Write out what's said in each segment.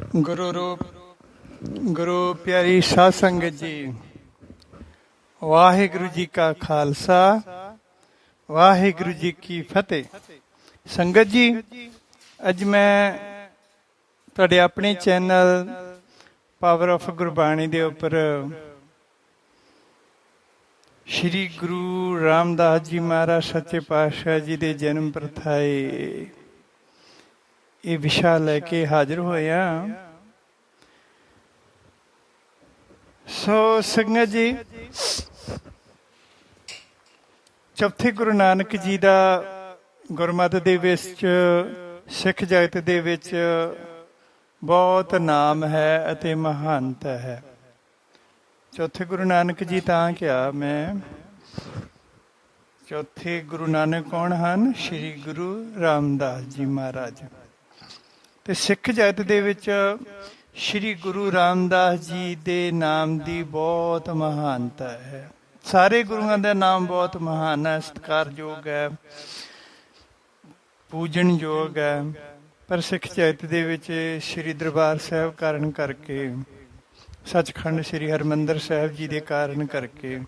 ਗੁਰੂ ਰੂਪ ਗੁਰੂ ਪਿਆਰੀ ਸਾਧ ਸੰਗਤ ਜੀ, ਵਾਹਿਗੁਰੂ ਜੀ ਕਾ ਖਾਲਸਾ, ਵਾਹਿਗੁਰੂ ਜੀ ਕੀ ਫਤਿਹ। ਸੰਗਤ ਜੀ, ਅੱਜ ਮੈਂ ਤੁਹਾਡੇ ਆਪਣੇ ਚੈਨਲ ਪਾਵਰ ਆਫ ਗੁਰਬਾਣੀ ਦੇ ਉੱਪਰ ਸ਼੍ਰੀ ਗੁਰੂ ਰਾਮਦਾਸ ਜੀ ਮਹਾਰਾਜ ਸੱਚੇ ਪਾਤਸ਼ਾਹ ਜੀ ਦੇ ਜਨਮ ਪ੍ਰਥਾਏ ਇਹ ਵਿਸ਼ਾ ਲੈ ਕੇ ਹਾਜ਼ਰ ਹੋਇਆ। ਸੋ ਸੰਗਤ ਜੀ, ਚੌਥੇ ਗੁਰੂ ਨਾਨਕ ਜੀ ਦਾ ਗੁਰਮਤਿ ਦੇ ਵਿੱਚ, ਸਿੱਖ ਜਗਤ ਦੇ ਵਿੱਚ ਬਹੁਤ ਨਾਮ ਹੈ ਅਤੇ ਮਹਾਨਤਾ ਹੈ। ਚੌਥੇ ਗੁਰੂ ਨਾਨਕ ਜੀ ਤਾਂ ਕਿਹਾ ਮੈਂ, ਚੌਥੇ ਗੁਰੂ ਨਾਨਕ ਕੌਣ ਹਨ? ਸ਼੍ਰੀ ਗੁਰੂ ਰਾਮਦਾਸ ਜੀ ਮਹਾਰਾਜ। ਤੇ ਸਿੱਖ ਜਗਤ ਦੇ ਵਿੱਚ ਸ਼੍ਰੀ ਗੁਰੂ ਰਾਮਦਾਸ ਜੀ ਦੇ ਨਾਮ ਦੀ ਬਹੁਤ ਮਹਾਨਤਾ ਹੈ। ਸਾਰੇ ਗੁਰੂਆਂ ਦਾ ਨਾਮ ਬਹੁਤ ਮਹਾਨ ਹੈ, ਸਤਿਕਾਰਯੋਗ ਹੈ, ਪੂਜਣਯੋਗ ਹੈ। ਪਰ ਸਿੱਖ ਜਗਤ ਦੇ ਵਿੱਚ ਸ਼੍ਰੀ ਦਰਬਾਰ ਸਾਹਿਬ ਕਾਰਨ ਕਰਕੇ, ਸੱਚਖੰਡ ਸ਼੍ਰੀ ਹਰਿਮੰਦਰ ਸਾਹਿਬ ਜੀ ਦੇ ਕਾਰਨ ਕਰਕੇ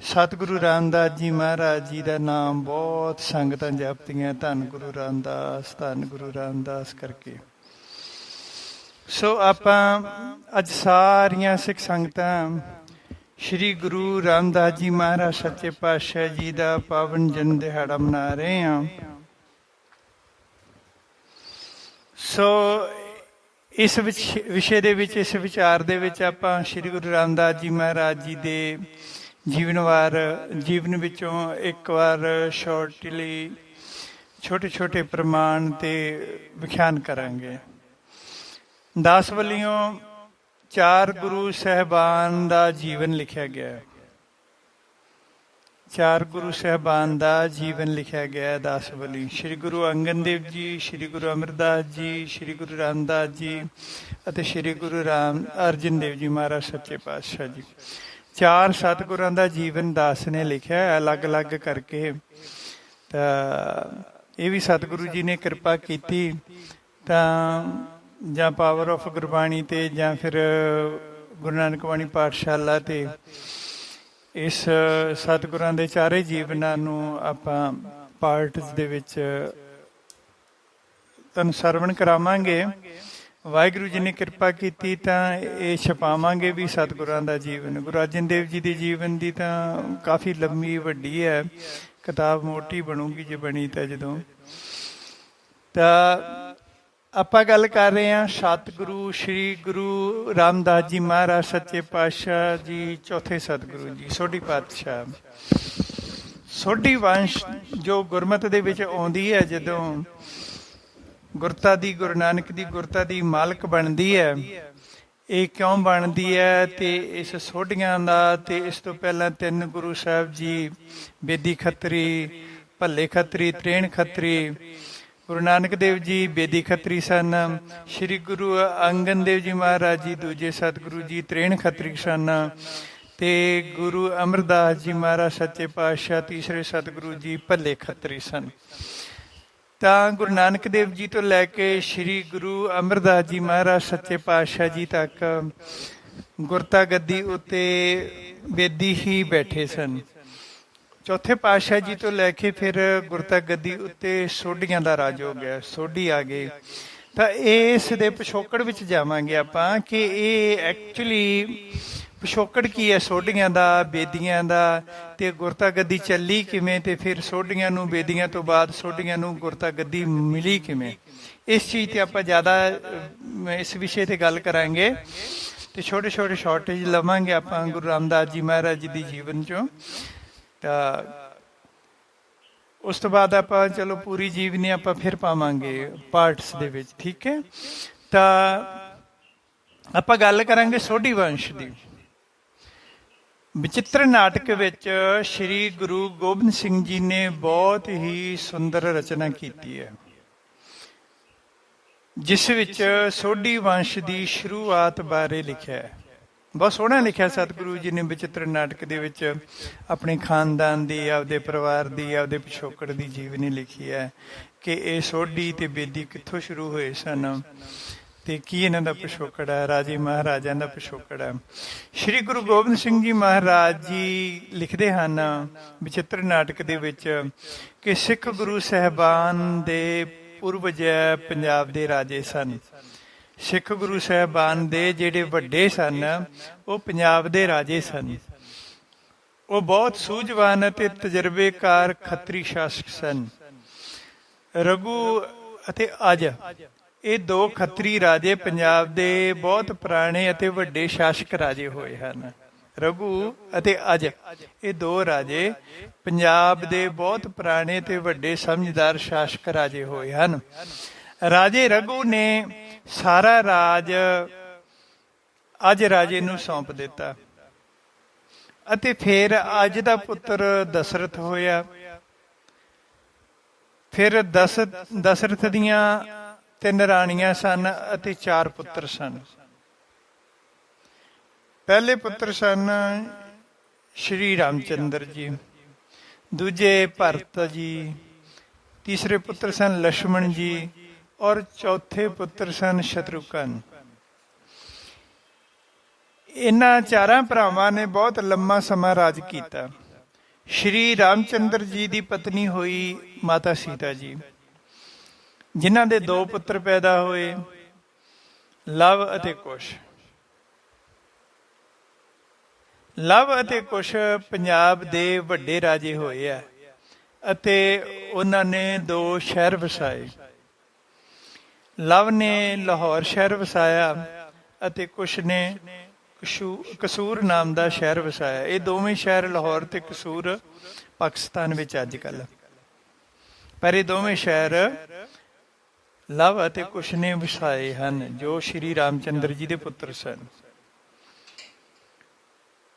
ਸਤਿਗੁਰੂ ਰਾਮਦਾਸ ਜੀ ਮਹਾਰਾਜ ਜੀ ਦਾ ਨਾਮ ਬਹੁਤ ਸੰਗਤਾਂ ਜਪਦੀਆਂ, ਧੰਨ ਗੁਰੂ ਰਾਮਦਾਸ, ਧੰਨ ਗੁਰੂ ਰਾਮਦਾਸ ਕਰਕੇ। ਸੋ ਆਪਾਂ ਅੱਜ ਸਾਰੀਆਂ ਸਿੱਖ ਸੰਗਤਾਂ ਸ਼੍ਰੀ ਗੁਰੂ ਰਾਮਦਾਸ ਜੀ ਮਹਾਰਾਜ ਸੱਚੇ ਪਾਤਸ਼ਾਹ ਜੀ ਦਾ ਪਾਵਨ ਜਨਮ ਦਿਹਾੜਾ ਮਨਾ ਰਹੇ ਹਾਂ। ਸੋ ਇਸ ਵਿਸ਼ੇ ਦੇ ਵਿੱਚ, ਇਸ ਵਿਚਾਰ ਦੇ ਵਿੱਚ ਆਪਾਂ ਸ਼੍ਰੀ ਗੁਰੂ ਰਾਮਦਾਸ ਜੀ ਮਹਾਰਾਜ ਜੀ ਦੇ ਜੀਵਨ ਵਿੱਚੋਂ ਇੱਕ ਵਾਰ ਸ਼ਾਰਟਲੀ ਛੋਟੇ ਛੋਟੇ ਪ੍ਰਮਾਣ ਤੇ ਵਿਖਿਆਨ ਕਰਾਂਗੇ। 10 ਵੱਲੋਂ 4 ਗੁਰੂ ਸਾਹਿਬਾਨ ਦਾ ਜੀਵਨ ਲਿਖਿਆ ਗਿਆ। 4 ਗੁਰੂ ਸਾਹਿਬਾਨ ਦਾ ਜੀਵਨ ਲਿਖਿਆ ਗਿਆ 10 ਵੱਲੋਂ। ਸ਼੍ਰੀ ਗੁਰੂ ਅੰਗਦ ਦੇਵ ਜੀ, ਸ਼੍ਰੀ ਗੁਰੂ ਅਮਰਦਾਸ ਜੀ, ਸ਼੍ਰੀ ਗੁਰੂ ਰਾਮਦਾਸ ਜੀ ਅਤੇ ਸ਼੍ਰੀ ਗੁਰੂ ਅਰਜਨ ਦੇਵ ਜੀ ਮਹਾਰਾਜ ਸੱਚੇ ਪਾਤਸ਼ਾਹ ਜੀ। 4 ਸਤਿਗੁਰਾਂ ਦਾ ਜੀਵਨ 10 ਨੇ ਲਿਖਿਆ ਅਲੱਗ ਅਲੱਗ ਕਰਕੇ। ਤਾਂ ਇਹ ਵੀ ਸਤਿਗੁਰੂ ਜੀ ਨੇ ਕਿਰਪਾ ਕੀਤੀ ਤਾਂ ਜਾਂ ਪਾਵਰ ਆਫ ਗੁਰਬਾਣੀ ਤੇ ਜਾਂ ਫਿਰ ਗੁਰੂ ਨਾਨਕ ਬਾਣੀ ਪਾਠਸ਼ਾਲਾ ਤੇ ਇਸ ਸਤਿਗੁਰਾਂ ਦੇ ਚਾਰੇ ਜੀਵਨਾਂ ਨੂੰ ਆਪਾਂ ਪਾਰਟਸ ਦੇ ਵਿੱਚ ਤੁਹਾਨੂੰ ਸਰਵਣ ਕਰਾਵਾਂਗੇ। ਵਾਹਿਗੁਰੂ ਜੀ ਨੇ ਕਿਰਪਾ ਕੀਤੀ ਤਾਂ ਇਹ ਛਪਾਵਾਂਗੇ ਵੀ ਸਤਿਗੁਰਾਂ ਦਾ ਜੀਵਨ। ਗੁਰੂ ਅਰਜਨ ਦੇਵ ਜੀ ਦੇ ਜੀਵਨ ਦੀ ਤਾਂ ਕਾਫੀ ਲੰਮੀ ਵੱਡੀ ਹੈ ਕਿਤਾਬ, ਮੋਟੀ ਬਣੂਗੀ ਜੇ ਬਣੀ ਤਾਂ। ਜਦੋਂ ਤਾਂ ਆਪਾਂ ਗੱਲ ਕਰ ਰਹੇ ਹਾਂ ਸਤਿਗੁਰੂ ਸ਼੍ਰੀ ਗੁਰੂ ਰਾਮਦਾਸ ਜੀ ਮਹਾਰਾਜ ਸੱਚੇ ਪਾਤਸ਼ਾਹ ਜੀ, ਚੌਥੇ ਸਤਿਗੁਰੂ ਜੀ, ਸੋਢੀ ਪਾਤਸ਼ਾਹ। ਸੋਢੀ ਵੰਸ਼ ਜੋ ਗੁਰਮਤਿ ਦੇ ਵਿੱਚ ਆਉਂਦੀ ਹੈ, ਜਦੋਂ ਗੁਰਤਾ ਦੀ, ਗੁਰੂ ਨਾਨਕ ਦੀ ਗੁਰਤਾ ਦੀ ਮਾਲਕ ਬਣਦੀ ਹੈ, ਇਹ ਕਿਉਂ ਬਣਦੀ ਹੈ? ਤੇ ਇਸ ਸੋਢੀਆਂ ਦਾ, ਤੇ ਇਸ ਤੋਂ ਪਹਿਲਾਂ 3 ਗੁਰੂ ਸਾਹਿਬ ਜੀ, ਬੇਦੀ ਖੱਤਰੀ, ਭੱਲੇ ਖੱਤਰੀ, ਤ੍ਰੇਣ ਖੱਤਰੀ। ਗੁਰੂ ਨਾਨਕ ਦੇਵ ਜੀ ਬੇਦੀ ਖੱਤਰੀ ਸਨ। ਸ਼੍ਰੀ ਗੁਰੂ ਅੰਗਦ ਦੇਵ ਜੀ ਮਹਾਰਾਜ ਜੀ ਦੂਜੇ ਸਤਿਗੁਰੂ ਜੀ ਤ੍ਰੇਣ ਖੱਤਰੀ ਸਨ। ਤੇ ਗੁਰੂ ਅਮਰਦਾਸ ਜੀ ਮਹਾਰਾਜ ਸੱਚੇ ਪਾਤਸ਼ਾਹ ਤੀਸਰੇ ਸਤਿਗੁਰੂ ਜੀ ਭੱਲੇ ਖੱਤਰੀ ਸਨ। ਤਾਂ ਗੁਰੂ ਨਾਨਕ ਦੇਵ ਜੀ ਤੋਂ ਲੈ ਕੇ ਸ਼੍ਰੀ ਗੁਰੂ ਅਮਰਦਾਸ ਜੀ ਮਹਾਰਾਜ ਸੱਚੇ ਪਾਤਸ਼ਾਹ ਜੀ ਤੱਕ ਗੁਰਤਾ ਗੱਦੀ ਉੱਤੇ ਬੇਦੀ ਹੀ ਬੈਠੇ ਸਨ। ਚੌਥੇ ਪਾਤਸ਼ਾਹ ਜੀ ਤੋਂ ਲੈ ਕੇ ਫਿਰ ਗੁਰਤਾ ਗੱਦੀ ਉੱਤੇ ਸੋਢੀਆਂ ਦਾ ਰਾਜ ਹੋ ਗਿਆ, ਸੋਢੀ ਆ ਗਏ। ਤਾਂ ਇਸ ਦੇ ਪਿਛੋਕੜ ਵਿੱਚ ਜਾਵਾਂਗੇ ਆਪਾਂ ਕਿ ਇਹ ਐਕਚੁਅਲੀ ਪਿਛੋਕੜ ਕੀ ਹੈ ਸੋਢੀਆਂ ਦਾ, ਬੇਦੀਆਂ ਦਾ, ਤੇ ਗੁਰਤਾ ਗੱਦੀ ਚੱਲੀ ਕਿਵੇਂ, ਤੇ ਫਿਰ ਸੋਢੀਆਂ ਨੂੰ, ਬੇਦੀਆਂ ਤੋਂ ਬਾਅਦ ਸੋਢੀਆਂ ਨੂੰ ਗੁਰਤਾ ਗੱਦੀ ਮਿਲੀ ਕਿਵੇਂ। ਇਸ ਚੀਜ਼ ਤੇ ਆਪਾਂ ਜ਼ਿਆਦਾ ਇਸ ਵਿਸ਼ੇ ਤੇ ਗੱਲ ਕਰਾਂਗੇ ਤੇ ਛੋਟੇ ਛੋਟੇ ਸ਼ਾਰਟੇਜ ਲਵਾਂਗੇ ਆਪਾਂ ਗੁਰੂ ਰਾਮਦਾਸ ਜੀ ਮਹਾਰਾਜ ਜੀ ਦੀ ਜੀਵਨ ਚੋਂ। ਤਾਂ ਉਸ ਤੋਂ ਬਾਅਦ ਆਪਾਂ ਚਲੋ ਪੂਰੀ ਜੀਵਨੀ ਆਪਾਂ ਫਿਰ ਪਾਵਾਂਗੇ ਪਾਰਟਸ ਦੇ ਵਿੱਚ, ਠੀਕ ਹੈ। ਤਾਂ ਆਪਾਂ ਗੱਲ ਕਰਾਂਗੇ ਸੋਢੀ ਵੰਸ਼ ਦੀ। ਬਚਿੱਤਰ ਨਾਟਕ ਵਿੱਚ ਸ਼੍ਰੀ ਗੁਰੂ ਗੋਬਿੰਦ ਸਿੰਘ ਜੀ ਨੇ ਬਹੁਤ ਹੀ ਸੁੰਦਰ ਰਚਨਾ ਕੀਤੀ ਹੈ, ਜਿਸ ਵਿੱਚ ਸੋਢੀ ਵੰਸ਼ ਦੀ ਸ਼ੁਰੂਆਤ ਬਾਰੇ ਲਿਖਿਆ ਹੈ। ਬਹੁਤ ਸੋਹਣਾ ਲਿਖਿਆ ਸਤਿਗੁਰੂ ਜੀ ਨੇ ਬਚਿੱਤਰ ਨਾਟਕ ਦੇ ਵਿੱਚ ਆਪਣੇ ਖਾਨਦਾਨ ਦੀ, ਆਪਦੇ ਪਰਿਵਾਰ ਦੀ, ਆਪਦੇ ਪਿਛੋਕੜ ਦੀ ਜੀਵਨੀ ਲਿਖੀ ਹੈ ਕਿ ਇਹ ਸੋਢੀ ਤੇ ਬੇਦੀ ਕਿੱਥੋਂ ਸ਼ੁਰੂ ਹੋਏ ਸਨ। ਤੇ ਕੀ ਇਹਨਾਂ ਦਾ ਪਿਛੋਕੜ ਹੈ, ਰਾਜੇ ਮਹਾਰਾਜਿਆਂ ਦਾ ਪਿਛੋਕੜ ਹੈ। ਸ਼੍ਰੀ ਗੁਰੂ ਗੋਬਿੰਦ ਸਿੰਘ ਜੀ ਮਹਾਰਾਜ ਜੀ ਲਿਖਦੇ ਹਨ ਬਚਿੱਤਰ ਨਾਟਕ ਦੇ ਵਿੱਚ ਕਿ ਸਿੱਖ ਗੁਰੂ ਸਾਹਿਬਾਨ ਦੇ ਪੂਰਵਜ ਪੰਜਾਬ ਦੇ ਰਾਜੇ ਸਨ। ਸਿੱਖ ਗੁਰੂ ਸਾਹਿਬਾਨ ਦੇ ਜਿਹੜੇ ਵੱਡੇ ਸਨ ਉਹ ਪੰਜਾਬ ਦੇ ਰਾਜੇ ਸਨ। ਉਹ ਬਹੁਤ ਸੂਝਵਾਨ ਅਤੇ ਤਜਰਬੇਕਾਰ ਖੱਤਰੀ ਸ਼ਾਸਕ ਸਨ। ਰਘੂ ਅਤੇ ਅਜ ਇਹ ਦੋ ਖੱਤਰੀ ਰਾਜੇ ਪੰਜਾਬ ਦੇ ਬਹੁਤ ਪੁਰਾਣੇ ਅਤੇ ਵੱਡੇ ਸ਼ਾਸਕ ਰਾਜੇ ਹੋਏ ਹਨ। ਰਘੂ ਅਤੇ ਅਜ ਇਹ ਦੋ ਰਾਜੇ ਪੰਜਾਬ ਦੇ ਬਹੁਤ ਪੁਰਾਣੇ ਤੇ ਵੱਡੇ ਸਮਝਦਾਰ ਸ਼ਾਸਕ ਰਾਜੇ ਹੋਏ ਹਨ। ਰਾਜੇ ਰਘੂ ਨੇ ਸਾਰਾ ਰਾਜ ਅਜ ਰਾਜੇ ਨੂੰ ਸੌਂਪ ਦਿੱਤਾ ਅਤੇ ਫਿਰ ਅਜ ਦਾ ਪੁੱਤਰ ਦਸ਼ਰਥ ਹੋਇਆ। ਫਿਰ ਦਸ਼ਰਥ ਦੀਆਂ 3 ਰਾਣੀਆਂ ਸਨ ਅਤੇ 4 ਪੁੱਤਰ ਸਨ। ਪਹਿਲੇ ਪੁੱਤਰ ਸਨ ਸ਼੍ਰੀ ਰਾਮਚੰਦਰ ਜੀ, ਦੂਜੇ ਭਰਤ ਜੀ, ਤੀਸਰੇ ਪੁੱਤਰ ਸਨ ਲక్ష్మణ ਜੀ ਔਰ ਚੌਥੇ ਪੁੱਤਰ ਸਨ ਸ਼ਤਰੂਘਨ। ਇਹਨਾਂ 4 ਭਰਾਵਾਂ ਨੇ ਬਹੁਤ ਲੰਮਾ ਸਮਾਂ ਰਾਜ ਕੀਤਾ। ਸ਼੍ਰੀ ਰਾਮਚੰਦਰ ਜੀ ਦੀ ਪਤਨੀ ਹੋਈ ਮਾਤਾ ਸੀਤਾ ਜੀ, ਜਿਨ੍ਹਾਂ ਦੇ 2 ਪੁੱਤਰ ਪੈਦਾ ਹੋਏ, ਲਵ ਅਤੇ ਕੁਸ਼। ਲਵ ਅਤੇ ਕੁਸ਼ ਪੰਜਾਬ ਦੇ ਵੱਡੇ ਰਾਜੇ ਹੋਏ ਆ ਅਤੇ ਉਹਨਾਂ ਨੇ 2 ਸ਼ਹਿਰ ਵਸਾਏ। ਲਵ ਨੇ ਲਾਹੌਰ ਸ਼ਹਿਰ ਵਸਾਇਆ ਅਤੇ ਕੁਸ਼ ਨੇ ਕਸੂਰ ਨਾਮ ਦਾ ਸ਼ਹਿਰ ਵਸਾਇਆ। ਇਹ ਦੋਵੇਂ ਸ਼ਹਿਰ ਲਾਹੌਰ ਤੇ ਕਸੂਰ ਪਾਕਿਸਤਾਨ ਵਿੱਚ ਅੱਜ ਕੱਲ੍ਹ, ਪਰ ਇਹ ਦੋਵੇਂ ਸ਼ਹਿਰ ਲਵ ਅਤੇ ਕੁਸ਼ ਨੇ ਵਸਾਏ ਹਨ, ਜੋ ਸ਼੍ਰੀ ਰਾਮਚੰਦਰ ਜੀ ਦੇ ਪੁੱਤਰ ਸਨ।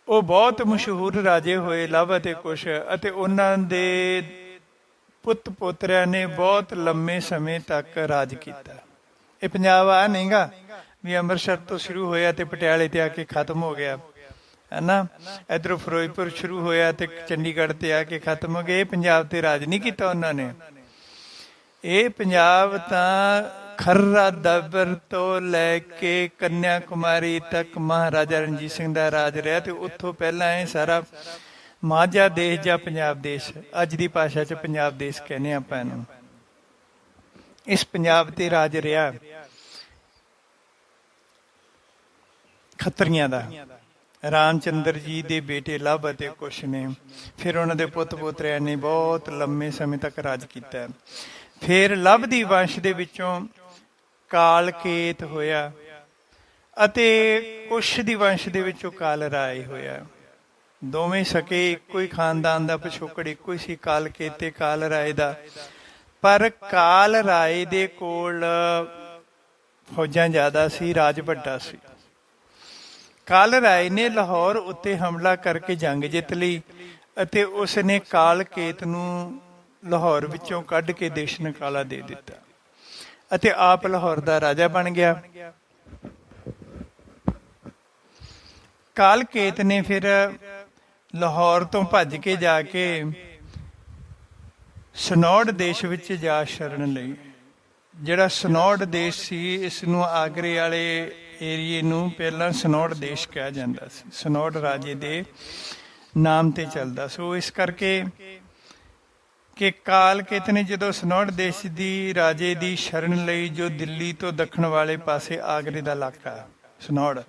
ਉਹ ਬਹੁਤ ਮਸ਼ਹੂਰ ਰਾਜੇ ਹੋਏ ਲਵ ਅਤੇ ਕੁਸ਼, ਅਤੇ ਉਹਨਾਂ ਦੇ ਪੁੱਤ ਪੋਤਰਿਆਂ ਨੇ ਬਹੁਤ ਲੰਮੇ ਸਮੇਂ ਤੱਕ ਰਾਜ ਕੀਤਾ। ਇਹ ਪੰਜਾਬ ਆ ਨਹੀਂਗਾ ਵੀ ਅੰਮ੍ਰਿਤਸਰ ਤੋਂ ਸ਼ੁਰੂ ਹੋਇਆ ਤੇ ਪਟਿਆਲੇ ਤੇ ਆ ਕੇ ਖਤਮ ਹੋ ਗਿਆ, ਹੈ ਨਾ। ਇੱਧਰੋਂ ਫਿਰੋਜ਼ਪੁਰ ਸ਼ੁਰੂ ਹੋਇਆ ਤੇ ਚੰਡੀਗੜ੍ਹ ਤੇ ਆ ਕੇ ਖਤਮ ਹੋ ਗਿਆ। ਇਹ ਪੰਜਾਬ ਤੇ ਰਾਜ ਨਹੀਂ ਕੀਤਾ ਉਹਨਾਂ ਨੇ। ਇਹ ਪੰਜਾਬ ਤਾਂ ਖਰਰਾ ਦਬਰ ਤੋਂ ਲੈ ਕੇ ਕੰਨਿਆ ਕੁਮਾਰੀ ਤੱਕ ਮਹਾਰਾਜਾ ਰਣਜੀਤ ਸਿੰਘ ਦਾ ਰਾਜ ਰਿਹਾ, ਤੇ ਉੱਥੋਂ ਪਹਿਲਾਂ ਇਹ ਸਾਰਾ ਮਾਝਾ ਦੇਸ਼ ਜਾਂ ਪੰਜਾਬ ਦੇਸ਼, ਅੱਜ ਦੀ ਭਾਸ਼ਾ 'ਚ ਪੰਜਾਬ ਦੇਸ਼ ਕਹਿੰਦੇ ਆਪਾਂ ਇਹਨੂੰ, ਇਸ ਪੰਜਾਬ ਤੇ ਰਾਜ ਰਿਹਾ ਖੱਤਰੀਆਂ ਦਾ। ਰਾਮਚੰਦਰ ਜੀ ਦੇ ਬੇਟੇ ਲਵ ਅਤੇ ਕੁਸ਼ ਨੇ, ਫਿਰ ਉਹਨਾਂ ਦੇ ਪੁੱਤ ਪੋਤਰਿਆਂ ਨੇ ਬਹੁਤ ਲੰਮੇ ਸਮੇਂ ਤੱਕ ਰਾਜ ਕੀਤਾ। ਫਿਰ ਲਵ ਦੀ ਵੰਸ਼ ਦੇ ਵਿੱਚੋਂ ਕਾਲਕੇਤ ਹੋਇਆ ਅਤੇ ਕੁਸ਼ ਦੀ ਵੰਸ਼ ਦੇ ਵਿੱਚੋਂ ਕਾਲ ਰਾਏ ਹੋਇਆ। ਦੋਵੇਂ ਸਕੇ ਇੱਕੋ ਹੀ ਖਾਨਦਾਨ ਦਾ ਪਿਛੋਕੜ ਇੱਕੋ ਹੀ ਸੀ, ਕਾਲਕੇਤ ਤੇ ਕਾਲ ਰਾਏ ਦਾ। ਪਰ ਕਾਲ ਰਾਏ ਦੇ ਕੋਲ ਫੌਜਾਂ ਜ਼ਿਆਦਾ ਸੀ, ਰਾਜ ਵੱਡਾ ਸੀ। ਕਾਲ ਰਾਏ ਨੇ ਲਾਹੌਰ ਉੱਤੇ ਹਮਲਾ ਕਰਕੇ ਜੰਗ ਜਿੱਤ ਲਈ ਅਤੇ ਉਸ ਨੇ ਕਾਲਕੇਤ ਨੂੰ ਲਾਹੌਰ ਵਿੱਚੋਂ ਕੱਢ ਕੇ ਦੇਸ਼ ਨਿਕਾਲਾ ਦੇ ਦਿੱਤਾ ਅਤੇ ਆਪ ਲਾਹੌਰ ਦਾ ਰਾਜਾ ਬਣ ਗਿਆ। ਕਾਲਕੇਤ ਨੇ ਫਿਰ ਲਾਹੌਰ ਤੋਂ ਭੱਜ ਕੇ ਜਾ ਕੇ ਸਨੌੜ ਦੇਸ਼ ਵਿੱਚ ਜਾ ਸ਼ਰਨ ਲਈ। ਜਿਹੜਾ ਸਨੌੜ ਦੇਸ਼ ਸੀ, ਇਸ ਨੂੰ ਆਗਰੇ ਵਾਲੇ ਏਰੀਏ ਨੂੰ ਪਹਿਲਾਂ ਸਨੌੜ ਦੇਸ਼ ਕਿਹਾ ਜਾਂਦਾ ਸੀ, ਸਨੌੜ ਰਾਜੇ ਦੇ ਨਾਮ ਤੇ ਚੱਲਦਾ। ਸੋ ਇਸ ਕਰਕੇ ਕਿ ਕਾਲਕੇਤ ਨੇ ਜਦੋਂ ਸਨੌੜ ਦੇਸ਼ ਦੀ ਰਾਜੇ ਦੀ ਸ਼ਰਨ ਲਈ, ਜੋ ਦਿੱਲੀ ਤੋਂ ਦੱਖਣ ਵਾਲੇ ਪਾਸੇ ਆਗਰੇ ਦਾ ਇਲਾਕਾ ਸਨੌੜ,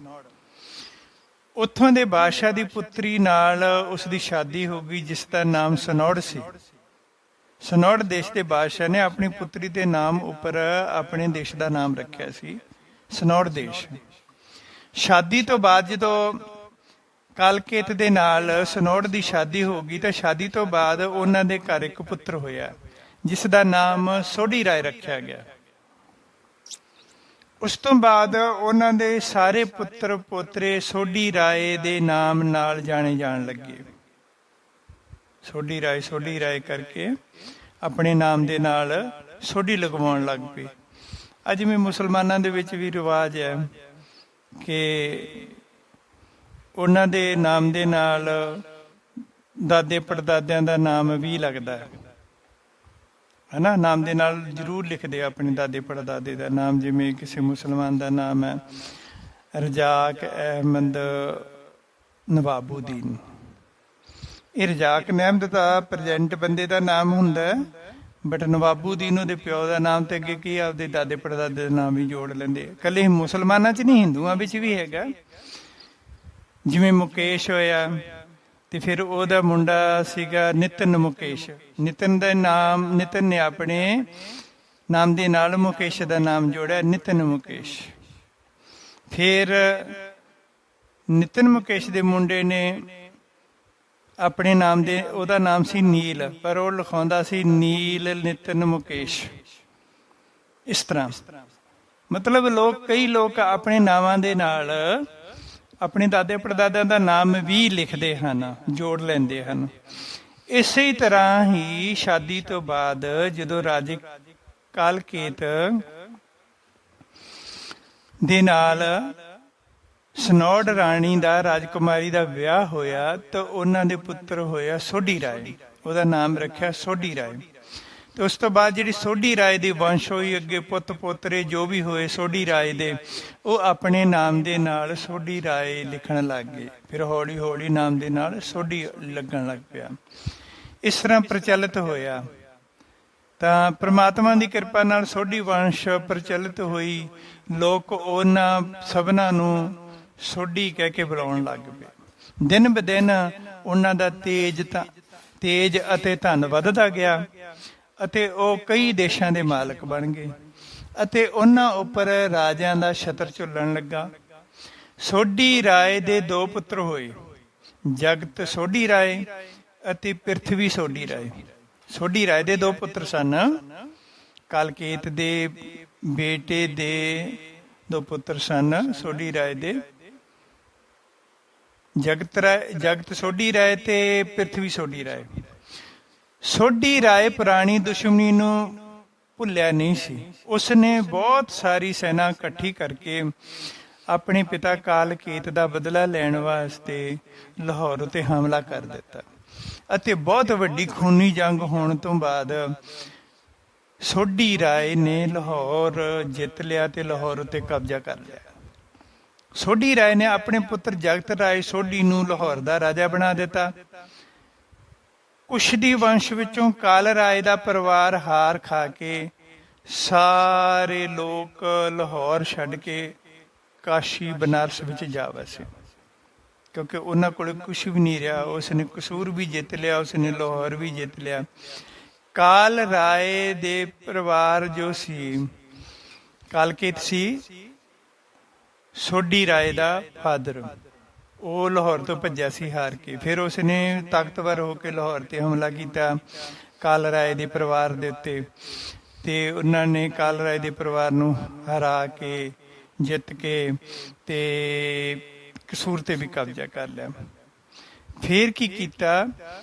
ਉੱਥੋਂ ਦੇ ਬਾਦਸ਼ਾਹ ਦੀ ਪੁੱਤਰੀ ਨਾਲ ਉਸ ਦੀ ਸ਼ਾਦੀ ਹੋ ਗਈ, ਜਿਸ ਦਾ ਨਾਮ ਸਨੌੜ ਸੀ। ਸਨੌੜ ਦੇਸ਼ ਦੇ ਬਾਦਸ਼ਾਹ ਨੇ ਆਪਣੀ ਪੁੱਤਰੀ ਦੇ ਨਾਮ ਉੱਪਰ ਆਪਣੇ ਦੇਸ਼ ਦਾ ਨਾਮ ਰੱਖਿਆ ਸੀ, ਸਨੌੜ ਦੇਸ਼। ਸ਼ਾਦੀ ਤੋਂ ਬਾਅਦ ਜਦੋਂ ਕਾਲਕੇਤ ਦੇ ਨਾਲ ਸਨੌੜ ਦੀ ਸ਼ਾਦੀ ਹੋ ਗਈ ਤਾਂ ਸ਼ਾਦੀ ਤੋਂ ਬਾਅਦ ਉਹਨਾਂ ਦੇ ਘਰ ਇੱਕ ਪੁੱਤਰ ਹੋਇਆ, ਜਿਸ ਦਾ ਨਾਮ ਸੋਢੀ ਰਾਏ ਰੱਖਿਆ ਗਿਆ। ਉਸ ਤੋਂ ਬਾਅਦ ਉਹਨਾਂ ਦੇ ਸਾਰੇ ਪੁੱਤਰ ਪੋਤਰੇ ਸੋਢੀ ਰਾਏ ਦੇ ਨਾਮ ਨਾਲ ਜਾਣੇ ਜਾਣ ਲੱਗੇ। ਸੋਢੀ ਰਾਏ ਕਰਕੇ ਆਪਣੇ ਨਾਮ ਦੇ ਨਾਲ ਸੋਢੀ ਲਗਵਾਉਣ ਲੱਗ ਪਏ। ਅੱਜ ਵੀ ਮੁਸਲਮਾਨਾਂ ਦੇ ਵਿੱਚ ਵੀ ਰਿਵਾਜ ਹੈ ਕਿ ਉਹਨਾਂ ਦੇ ਨਾਮ ਦੇ ਨਾਲ ਦਾਦੇ ਪੜਦਾਦਿਆਂ ਦਾ ਨਾਮ ਵੀ ਲੱਗਦਾ ਹੈ। ਹੈ ਨਾ, ਨਾਮ ਦੇ ਨਾਲ ਜ਼ਰੂਰ ਲਿਖਦੇ ਆ ਆਪਣੇ ਦਾਦੇ ਪੜਦਾਦੇ ਦਾ ਨਾਮ। ਜਿਵੇਂ ਕਿਸੇ ਮੁਸਲਮਾਨ ਦਾ ਨਾਮ ਹੈ ਰਜ਼ਾਕ ਅਹਿਮਦ ਨਵਾਬੂਦੀਨ। ਇਹ ਰਜ਼ਾਕ ਅਹਿਮਦ ਤਾਂ ਪ੍ਰੈਜ਼ੈਂਟ ਬੰਦੇ ਦਾ ਨਾਮ ਹੁੰਦਾ, ਬਟ ਨਵਾਬੂਦੀਨ ਉਹਦੇ ਪਿਓ ਦਾ ਨਾਮ, ਤੇ ਅੱਗੇ ਕੀ ਆਪਦੇ ਦਾਦੇ ਪੜਦਾਦੇ ਦਾ ਨਾਮ ਵੀ ਜੋੜ ਲੈਂਦੇ। ਇਕੱਲੇ ਮੁਸਲਮਾਨਾਂ 'ਚ ਨਹੀਂ, ਹਿੰਦੂਆਂ ਵਿੱਚ ਵੀ ਹੈਗਾ। ਜਿਵੇਂ ਮੁਕੇਸ਼ ਹੋਇਆ ਤੇ ਫਿਰ ਉਹਦਾ ਮੁੰਡਾ ਸੀਗਾ ਨਿਤਨ ਮੁਕੇਸ਼। ਨਿਤਨ ਦਾ ਨਾਮ, ਨਿਤਨ ਨੇ ਆਪਣੇ ਨਾਮ ਦੇ ਨਾਲ ਮੁਕੇਸ਼ ਦਾ ਨਾਮ ਜੋੜਿਆ, ਨਿਤਨ ਮੁਕੇਸ਼। ਫਿਰ ਨਿਤਨ ਮੁਕੇਸ਼ ਦੇ ਮੁੰਡੇ ਨੇ ਆਪਣੇ ਨਾਮ ਦੇ, ਉਹਦਾ ਨਾਮ ਸੀ ਨੀਲ, ਪਰ ਉਹ ਲਿਖਾਉਂਦਾ ਸੀ ਨੀਲ ਨਿਤਨ ਮੁਕੇਸ਼। ਇਸ ਤਰ੍ਹਾਂ ਮਤਲਬ ਲੋਕ, ਕਈ ਲੋਕ ਆਪਣੇ ਨਾਵਾਂ ਦੇ ਨਾਲ ਆਪਣੇ ਦਾਦੇ ਪੜਦਾਦਿਆਂ ਦਾ ਨਾਮ ਵੀ ਲਿਖਦੇ ਹਨ, ਜੋੜ ਲੈਂਦੇ ਹਨ। ਇਸੇ ਤਰ੍ਹਾਂ ਹੀ ਸ਼ਾਦੀ ਤੋਂ ਬਾਅਦ ਜਦੋਂ ਰਾਜੇ ਕਾਲਕੇਤ ਦੇ ਨਾਲ ਸਨੌਡ ਰਾਣੀ ਦਾ, ਰਾਜਕੁਮਾਰੀ ਦਾ ਵਿਆਹ ਹੋਇਆ ਤਾਂ ਉਹਨਾਂ ਦੇ ਪੁੱਤਰ ਹੋਇਆ ਸੋਢੀ ਰਾਏ। ਉਹਦਾ ਨਾਮ ਰੱਖਿਆ ਸੋਢੀ ਰਾਏ। ਤੇ ਉਸ ਤੋਂ ਬਾਅਦ ਜਿਹੜੀ ਸੋਢੀ ਰਾਏ ਦੀ ਵੰਸ਼ ਹੋਈ, ਅੱਗੇ ਪੁੱਤ ਪੋਤਰੇ ਜੋ ਵੀ ਹੋਏ ਸੋਢੀ ਰਾਏ ਦੇ, ਉਹ ਆਪਣੇ ਨਾਮ ਦੇ ਨਾਲ ਸੋਢੀ ਰਾਏ ਲਿਖਣ ਲੱਗ ਗਏ। ਫਿਰ ਹੌਲੀ ਹੌਲੀ ਨਾਮ ਦੇ ਨਾਲ ਸੋਢੀ ਲੱਗਣ ਲੱਗ ਪਿਆ। ਇਸ ਤਰ੍ਹਾਂ ਪ੍ਰਚਲਿਤ ਹੋਇਆ। ਤਾਂ ਪ੍ਰਮਾਤਮਾ ਦੀ ਕਿਰਪਾ ਨਾਲ ਸੋਢੀ ਵੰਸ਼ ਪ੍ਰਚਲਿਤ ਹੋਈ। ਲੋਕ ਉਹਨਾਂ ਸਭਨਾਂ ਨੂੰ ਸੋਢੀ ਕਹਿ ਕੇ ਬੁਲਾਉਣ ਲੱਗ ਪਏ। ਦਿਨ ਬ ਦਿਨ ਉਹਨਾਂ ਦਾ ਤੇਜ ਅਤੇ ਧਨ ਵੱਧਦਾ ਗਿਆ ਅਤੇ ਉਹ ਕਈ ਦੇਸ਼ਾਂ ਦੇ ਮਾਲਕ ਬਣ ਗਏ ਅਤੇ ਉਹਨਾਂ ਉੱਪਰ ਰਾਜਿਆਂ ਦਾ ਛਤਰ ਝੁੱਲਣ ਲੱਗਾ। ਸੋਢੀ ਰਾਏ ਦੇ 2 ਪੁੱਤਰ ਹੋਏ, ਜਗਤ ਸੋਢੀ ਰਾਏ ਅਤੇ ਪ੍ਰਿਥਵੀ ਸੋਢੀ ਰਾਏ। ਸੋਢੀ ਰਾਏ ਦੇ 2 ਪੁੱਤਰ ਸਨ। ਕਾਲਕੇਤ ਦੇ ਬੇਟੇ ਦੇ 2 ਪੁੱਤਰ ਸਨ ਸੋਢੀ ਰਾਏ ਦੇ, ਜਗਤ ਸੋਢੀ ਰਾਏ ਤੇ ਪ੍ਰਿਥਵੀ ਸੋਢੀ ਰਾਏ। ਸੋਢੀ ਰਾਏ ਪੁਰਾਣੀ ਦੁਸ਼ਮਣੀ ਨੂੰ ਭੁੱਲਿਆ ਨਹੀਂ ਸੀ। ਉਸਨੇ ਬਹੁਤ ਸਾਰੀ ਸੈਨਾ ਇਕੱਠੀ ਕਰਕੇ ਆਪਣੇ ਪਿਤਾ ਕਾਲਕੇਤ ਦਾ ਬਦਲਾ ਲੈਣ ਵਾਸਤੇ ਲਾਹੌਰ ਉੱਤੇ ਹਮਲਾ ਕਰ ਦਿੱਤਾ ਅਤੇ ਬਹੁਤ ਵੱਡੀ ਖੂਨੀ ਜੰਗ ਹੋਣ ਤੋਂ ਬਾਅਦ ਸੋਢੀ ਰਾਏ ਨੇ ਲਾਹੌਰ ਜਿੱਤ ਲਿਆ ਤੇ ਲਾਹੌਰ ਉੱਤੇ ਕਬਜ਼ਾ ਕਰ ਲਿਆ। ਸੋਢੀ ਰਾਏ ਨੇ ਆਪਣੇ ਪੁੱਤਰ ਜਗਤ ਰਾਏ ਸੋਢੀ ਨੂੰ ਲਾਹੌਰ ਦਾ ਰਾਜਾ ਬਣਾ ਦਿੱਤਾ। ਕੁਸ਼ਦੀ ਵੰਸ਼ ਵਿੱਚੋਂ ਕਾਲ ਰਾਏ ਦਾ ਪਰਿਵਾਰ ਹਾਰ ਖਾ ਕੇ ਸਾਰੇ ਲੋਕ ਲਾਹੌਰ ਛੱਡ ਕੇ ਕਾਸ਼ੀ ਬਨਾਰਸ ਵਿੱਚ ਜਾ ਵਸੇ, ਕਿਉਂਕਿ ਉਹਨਾਂ ਕੋਲ ਕੁਛ ਵੀ ਨਹੀਂ ਰਿਹਾ। ਉਸਨੇ ਕਸੂਰ ਵੀ ਜਿੱਤ ਲਿਆ, ਉਸਨੇ ਲਾਹੌਰ ਵੀ ਜਿੱਤ ਲਿਆ। ਕਾਲ ਰਾਏ ਦੇ ਪਰਿਵਾਰ ਜੋ ਸੀ, ਕਾਲਕੇਤ ਸੀ ਸੋਢੀ ਰਾਏ ਦਾ ਫਾਦਰ, ਉਹ ਲਾਹੌਰ ਤੋਂ ਭੱਜਿਆ ਸੀ ਹਾਰ ਕੇ। ਫਿਰ ਉਸਨੇ ਤਾਕਤਵਰ ਹੋ ਕੇ ਲਾਹੌਰ ਤੇ ਹਮਲਾ ਕੀਤਾ ਕਾਲ ਰਾਏ ਦੇ ਪਰਿਵਾਰ ਦੇ ਉੱਤੇ ਤੇ ਉਹਨਾਂ ਨੇ ਕਾਲ ਰਾਏ ਦੇ ਪਰਿਵਾਰ ਨੂੰ ਹਰਾ ਕੇ, ਜਿੱਤ ਕੇ ਤੇ ਕਸੂਰ ਤੇ ਵੀ ਕਬਜ਼ਾ ਕਰ ਲਿਆ। ਫਿਰ ਕੀ ਕੀਤਾ,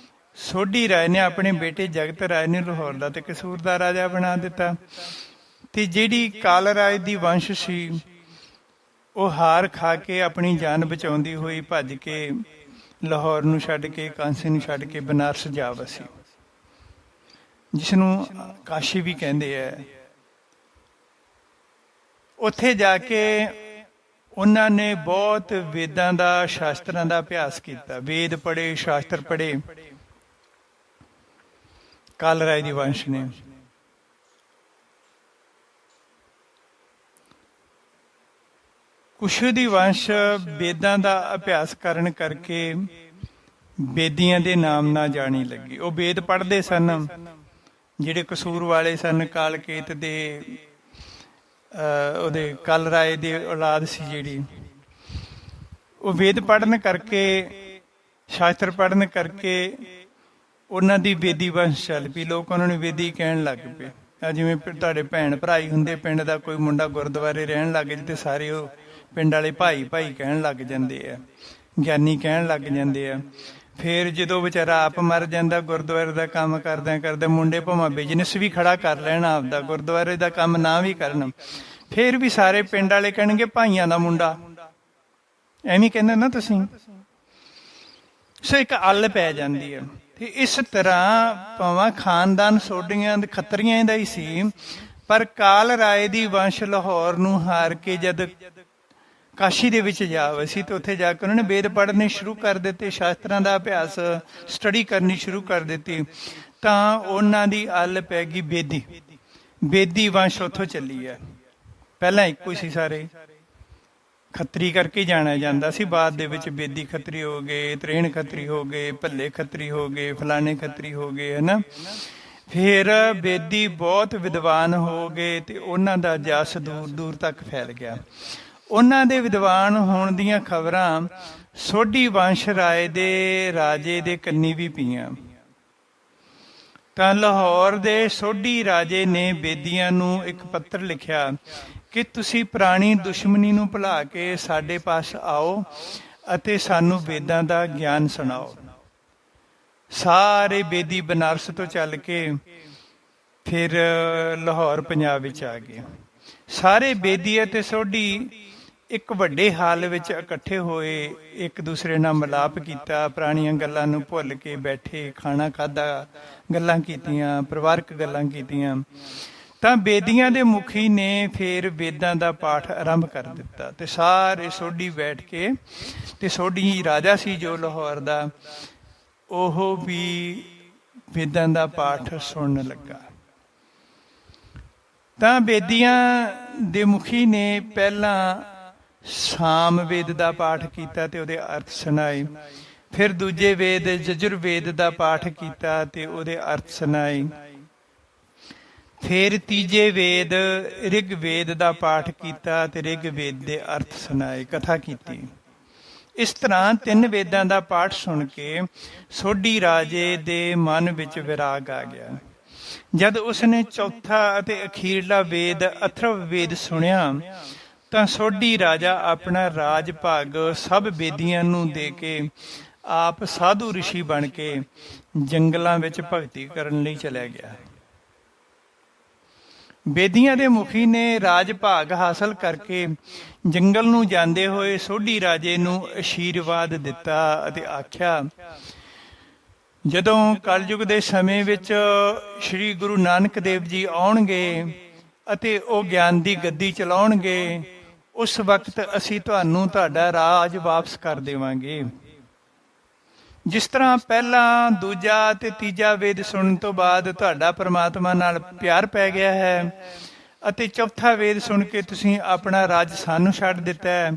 ਸੋਢੀ ਰਾਏ ਨੇ ਆਪਣੇ ਬੇਟੇ ਜਗਤ ਰਾਏ ਨੂੰ ਲਾਹੌਰ ਦਾ ਤੇ ਕਸੂਰ ਦਾ ਰਾਜਾ ਬਣਾ ਦਿੱਤਾ। ਤੇ ਜਿਹੜੀ ਕਾਲ ਰਾਏ ਦੀ ਵੰਸ਼ ਸੀ ਉਹ ਹਾਰ ਖਾ ਕੇ ਆਪਣੀ ਜਾਨ ਬਚਾਉਂਦੀ ਹੋਈ ਭੱਜ ਕੇ ਲਾਹੌਰ ਨੂੰ ਛੱਡ ਕੇ, ਕਾਂਸੀ ਨੂੰ ਛੱਡ ਕੇ ਬਨਾਰਸ ਜਾ ਵਸੀ, ਜਿਸ ਨੂੰ ਕਾਸ਼ੀ ਵੀ ਕਹਿੰਦੇ ਹੈ। ਉੱਥੇ ਜਾ ਕੇ ਉਹਨਾਂ ਨੇ ਬਹੁਤ ਵੇਦਾਂ ਦਾ, ਸ਼ਾਸਤਰਾਂ ਦਾ ਅਭਿਆਸ ਕੀਤਾ। ਵੇਦ ਪੜ੍ਹੇ, ਸ਼ਾਸਤਰ ਪੜ੍ਹੇ ਕਾਲ ਰਾਏ ਦੀ ਵੰਸ਼ ਨੇ। ਕੁਸ਼ਦੀ ਵੰਸ਼ ਵੇਦਾਂ ਦਾ ਅਭਿਆਸ ਕਰਨ ਕਰਕੇ ਵੇਦੀਆਂ ਦੇ ਨਾਮ ਨਾਲ ਜਾਣੀ ਲੱਗੀ। ਉਹ ਵੇਦ ਪੜ੍ਹਦੇ ਸਨ ਜਿਹੜੇ ਕਸੂਰ ਵਾਲੇ ਸਨ। ਕਾਲਕੇਤ ਦੇ ਉਹਦੇ ਕਾਲ ਰਾਏ ਦੀ ਔਲਾਦ ਸੀ ਜਿਹੜੀ, ਉਹ ਵੇਦ ਪੜ੍ਹਨ ਕਰਕੇ, ਸ਼ਾਸਤਰ ਪੜ੍ਹਨ ਕਰਕੇ ਉਹਨਾਂ ਦੀ ਵੇਦੀ ਵੰਸ਼ ਚੱਲ ਪਈ। ਲੋਕ ਉਹਨਾਂ ਨੂੰ ਵੇਦੀ ਕਹਿਣ ਲੱਗ ਪਏ। ਜਿਵੇਂ ਤੁਹਾਡੇ ਭੈਣ ਭਰਾਈ ਹੁੰਦੇ, ਪਿੰਡ ਦਾ ਕੋਈ ਮੁੰਡਾ ਗੁਰਦੁਆਰੇ ਰਹਿਣ ਲੱਗ ਜੇ ਤੇ ਸਾਰੇ ਉਹ ਪਿੰਡ ਵਾਲੇ ਭਾਈ ਭਾਈ ਕਹਿਣ ਲੱਗ ਜਾਂਦੇ ਆ, ਗਿਆਨੀ ਕਹਿਣ ਲੱਗ ਜਾਂਦੇ ਆ। ਫਿਰ ਜਦੋਂ ਵਿਚਾਰਾ ਆਪ ਮਰ ਜਾਂਦਾ, ਗੁਰਦੁਆਰੇ ਦਾ ਕੰਮ ਕਰਦਿਆਂ ਕਰਦਿਆਂ, ਮੁੰਡੇ ਭਾਵੇਂ ਬਿਜਨਸ ਵੀ ਖੜਾ ਕਰ ਲੈਣ ਆਪਦਾ, ਗੁਰਦੁਆਰੇ ਦਾ ਕੰਮ ਨਾ ਵੀ ਕਰਨ, ਫਿਰ ਵੀ ਸਾਰੇ ਪਿੰਡ ਵਾਲੇ ਕਹਿਣਗੇ ਭਾਈਆਂ ਦਾ ਮੁੰਡਾ, ਐਵੇਂ ਕਹਿੰਦੇ ਨਾ ਤੁਸੀਂ। ਸੋ ਇੱਕ ਅੱਲ ਪੈ ਜਾਂਦੀ ਹੈ। ਤੇ ਇਸ ਤਰ੍ਹਾਂ ਭਾਵੇਂ ਖਾਨਦਾਨ ਸੋਢੀਆਂ ਦੇ ਖੱਤਰੀਆਂ ਦਾ ਹੀ ਸੀ, ਪਰ ਕਾਲ ਰਾਏ ਦੀ ਵੰਸ਼ ਲਾਹੌਰ ਨੂੰ ਹਾਰ ਕੇ ਜਦ ਕਾਸ਼ੀ ਦੇ ਵਿੱਚ ਜਾ ਵਸੀ ਤੇ ਉੱਥੇ ਜਾ ਕੇ ਉਹਨਾਂ ਨੇ ਵੇਦ ਪੜ੍ਹਨੇ ਸ਼ੁਰੂ ਕਰ ਦਿੱਤੇ, ਸ਼ਾਸਤਰਾਂ ਦਾ ਅਭਿਆਸ ਸਟੱਡੀ ਕਰਨੀ ਸ਼ੁਰੂ ਕਰ ਦਿੱਤੀ। ਤਾਂ ਉਹਨਾਂ ਦੀ ਅੱਲ ਪੈ ਗਈ ਬੇਦੀ। ਬੇਦੀ ਵੰਸ਼ ਉੱਥੋਂ ਚੱਲੀ ਹੈ। ਪਹਿਲਾਂ ਇੱਕੋ ਹੀ ਸੀ, ਸਾਰੇ ਖੱਤਰੀ ਕਰਕੇ ਜਾਣਿਆ ਜਾਂਦਾ ਸੀ। ਬਾਅਦ ਦੇ ਵਿੱਚ ਬੇਦੀ ਖੱਤਰੀ ਹੋ ਗਏ, ਤਰੇਣ ਖੱਤਰੀ ਹੋ ਗਏ, ਭੱਲੇ ਖੱਤਰੀ ਹੋ ਗਏ, ਫਲਾਣੇ ਖੱਤਰੀ ਹੋ ਗਏ, ਹੈ ਨਾ। ਫਿਰ ਬੇਦੀ ਬਹੁਤ ਵਿਦਵਾਨ ਹੋ ਗਏ ਤੇ ਉਹਨਾਂ ਦਾ ਜਸ ਦੂਰ ਦੂਰ ਤੱਕ ਫੈਲ ਗਿਆ। ਉਹਨਾਂ ਦੇ ਵਿਦਵਾਨ ਹੋਣ ਦੀਆਂ ਖਬਰਾਂ ਸੋਢੀ ਵੰਸ਼ ਰਾਏ ਦੇ ਰਾਜੇ ਦੇ ਕੰਨੀ ਵੀ ਪਈਆਂ। ਤਾਂ ਲਾਹੌਰ ਦੇ ਸੋਢੀ ਰਾਜੇ ਨੇ ਬੇਦੀਆਂ ਨੂੰ ਇੱਕ ਪੱਤਰ ਲਿਖਿਆ ਕਿ ਤੁਸੀਂ ਪੁਰਾਣੀ ਦੁਸ਼ਮਣੀ ਨੂੰ ਭੁਲਾ ਕੇ ਸਾਡੇ ਪਾਸ ਆਓ ਅਤੇ ਸਾਨੂੰ ਵੇਦਾਂ ਦਾ ਗਿਆਨ ਸੁਣਾਓ। ਸਾਰੇ ਬੇਦੀ ਬਨਾਰਸ ਤੋਂ ਚੱਲ ਕੇ ਫਿਰ ਲਾਹੌਰ ਪੰਜਾਬ ਵਿੱਚ ਆ ਗਏ। ਸਾਰੇ ਬੇਦੀ ਅਤੇ ਸੋਢੀ ਇੱਕ ਵੱਡੇ ਹਾਲ ਵਿੱਚ ਇਕੱਠੇ ਹੋਏ, ਇੱਕ ਦੂਸਰੇ ਨਾਲ ਮਿਲਾਪ ਕੀਤਾ, ਪੁਰਾਣੀਆਂ ਗੱਲਾਂ ਨੂੰ ਭੁੱਲ ਕੇ ਬੈਠੇ, ਖਾਣਾ ਖਾਧਾ, ਗੱਲਾਂ ਕੀਤੀਆਂ, ਪਰਿਵਾਰਕ ਗੱਲਾਂ ਕੀਤੀਆਂ। ਤਾਂ ਬੇਦੀਆਂ ਦੇ ਮੁਖੀ ਨੇ ਫਿਰ ਵੇਦਾਂ ਦਾ ਪਾਠ ਆਰੰਭ ਕਰ ਦਿੱਤਾ ਤੇ ਸਾਰੇ ਸੋਢੀ ਬੈਠ ਕੇ, ਤੇ ਸੋਢੀ ਰਾਜਾ ਸੀ ਜੋ ਲਾਹੌਰ ਦਾ, ਉਹ ਵੀ ਵੇਦਾਂ ਦਾ ਪਾਠ ਸੁਣਨ ਲੱਗਾ। ਤਾਂ ਬੇਦੀਆਂ ਦੇ ਮੁਖੀ ਨੇ ਪਹਿਲਾਂ ਸਾਮ ਵੇਦ ਦਾ ਪਾਠ ਕੀਤਾ ਤੇ ਉਹਦੇ ਅਰਥ ਸੁਣਾਏ। ਫਿਰ ਦੂਜੇ ਵੇਦ ਯਜੁਰਵੇਦ ਦਾ ਪਾਠ ਕੀਤਾ ਤੇ ਉਹਦੇ ਅਰਥ ਸੁਣਾਏ। ਫਿਰ ਤੀਜੇ ਵੇਦ ਰਿਗਵੇਦ ਦਾ ਪਾਠ ਕੀਤਾ ਤੇ ਰਿਗਵੇਦ ਦੇ ਅਰਥ ਸੁਣਾਏ, ਕਥਾ ਕੀਤੀ। ਇਸ ਤਰ੍ਹਾਂ 3 ਵੇਦਾਂ ਦਾ ਪਾਠ ਸੁਣ ਕੇ ਸੋਢੀ ਰਾਜੇ ਦੇ ਮਨ ਵਿੱਚ ਵਿਰਾਗ ਆ ਗਿਆ। ਜਦ ਉਸਨੇ ਚੌਥਾ ਅਤੇ ਅਖੀਰਲਾ ਵੇਦ ਅਥਰਵ ਵੇਦ ਸੁਣਿਆ ਤਾਂ ਸੋਢੀ ਰਾਜਾ ਆਪਣਾ ਰਾਜ ਭਾਗ ਸਭ ਬੇਦੀਆਂ ਨੂੰ ਦੇ ਕੇ ਆਪ ਸਾਧੂ ਰਿਸ਼ੀ ਬਣ ਕੇ ਜੰਗਲਾਂ ਵਿੱਚ ਭਗਤੀ ਕਰਨ ਲਈ ਚਲਿਆ ਗਿਆ। ਬੇਦੀਆਂ ਦੇ ਮੁਖੀ ਨੇ ਰਾਜ ਭਾਗ ਹਾਸਲ ਕਰਕੇ ਜੰਗਲ ਨੂੰ ਜਾਂਦੇ ਹੋਏ ਸੋਢੀ ਰਾਜੇ ਨੂੰ ਅਸ਼ੀਰਵਾਦ ਦਿੱਤਾ ਅਤੇ ਆਖਿਆ, ਜਦੋਂ ਕਲਯੁਗ ਦੇ ਸਮੇਂ ਵਿੱਚ ਸ਼੍ਰੀ ਗੁਰੂ ਨਾਨਕ ਦੇਵ ਜੀ ਆਉਣਗੇ ਅਤੇ ਉਹ ਗਿਆਨ ਦੀ ਗੱਦੀ ਚਲਾਉਣਗੇ, ਉਸ ਵਕਤ ਅਸੀਂ ਤੁਹਾਨੂੰ ਤੁਹਾਡਾ ਰਾਜ ਵਾਪਸ ਕਰ ਦੇਵਾਂਗੇ। ਜਿਸ ਤਰ੍ਹਾਂ ਪਹਿਲਾ, ਦੂਜਾ ਤੇ ਤੀਜਾ ਵੇਦ ਸੁਣਨ ਤੋਂ ਬਾਅਦ ਤੁਹਾਡਾ ਪਰਮਾਤਮਾ ਨਾਲ ਪਿਆਰ ਪੈ ਗਿਆ ਹੈ ਅਤੇ ਚੌਥਾ ਵੇਦ ਸੁਣ ਕੇ ਤੁਸੀਂ ਆਪਣਾ ਰਾਜ ਸਾਨੂੰ ਛੱਡ ਦਿੱਤਾ ਹੈ,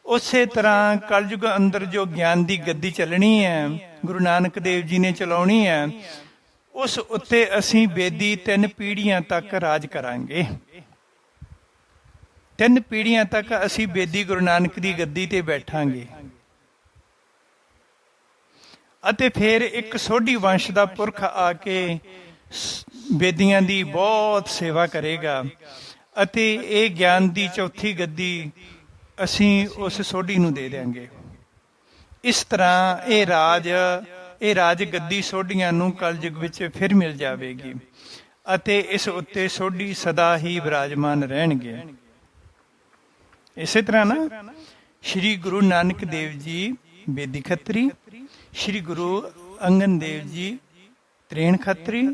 ਉਸੇ ਤਰ੍ਹਾਂ ਕਲਯੁਗ ਅੰਦਰ ਜੋ ਗਿਆਨ ਦੀ ਗੱਦੀ ਚੱਲਣੀ ਹੈ, ਗੁਰੂ ਨਾਨਕ ਦੇਵ ਜੀ ਨੇ ਚਲਾਉਣੀ ਹੈ, ਉਸ ਉੱਤੇ ਅਸੀਂ ਬੇਦੀ 3 ਪੀੜ੍ਹੀਆਂ ਤੱਕ ਰਾਜ ਕਰਾਂਗੇ। 3 ਪੀੜ੍ਹੀਆਂ ਤੱਕ ਅਸੀਂ ਬੇਦੀ ਗੁਰੂ ਨਾਨਕ ਦੀ ਗੱਦੀ ਤੇ ਬੈਠਾਂਗੇ। ਅਤੇ ਫਿਰ ਇੱਕ ਸੋਢੀ ਵੰਸ਼ ਦਾ ਪੁਰਖ ਆ ਕੇ ਬੇਦੀਆਂ ਦੀ ਬਹੁਤ ਸੇਵਾ ਕਰੇਗਾ ਅਤੇ ਇਹ ਗਿਆਨ ਦੀ ਚੌਥੀ ਗੱਦੀ ਅਸੀਂ ਉਸ ਸੋਢੀ ਨੂੰ ਦੇ ਦਿਆਂਗੇ। ਇਸ ਤਰ੍ਹਾਂ ਇਹ ਰਾਜ ਗੱਦੀ ਸੋਢੀਆਂ ਨੂੰ ਕਲਯੁਗ ਵਿੱਚ ਫਿਰ ਮਿਲ ਜਾਵੇਗੀ ਅਤੇ ਇਸ ਉੱਤੇ ਸੋਢੀ ਸਦਾ ਹੀ ਵਿਰਾਜਮਾਨ ਰਹਿਣਗੇ। ਇਸੇ ਤਰ੍ਹਾਂ ਨਾ ਸ਼੍ਰੀ ਗੁਰੂ ਨਾਨਕ ਦੇਵ ਜੀ ਬੇਦੀ ਖੱਤਰੀ, ਸ਼੍ਰੀ ਗੁਰੂ ਅੰਗਦ ਦੇਵ ਜੀ ਤਰੇਣ ਖੱਤਰੀ,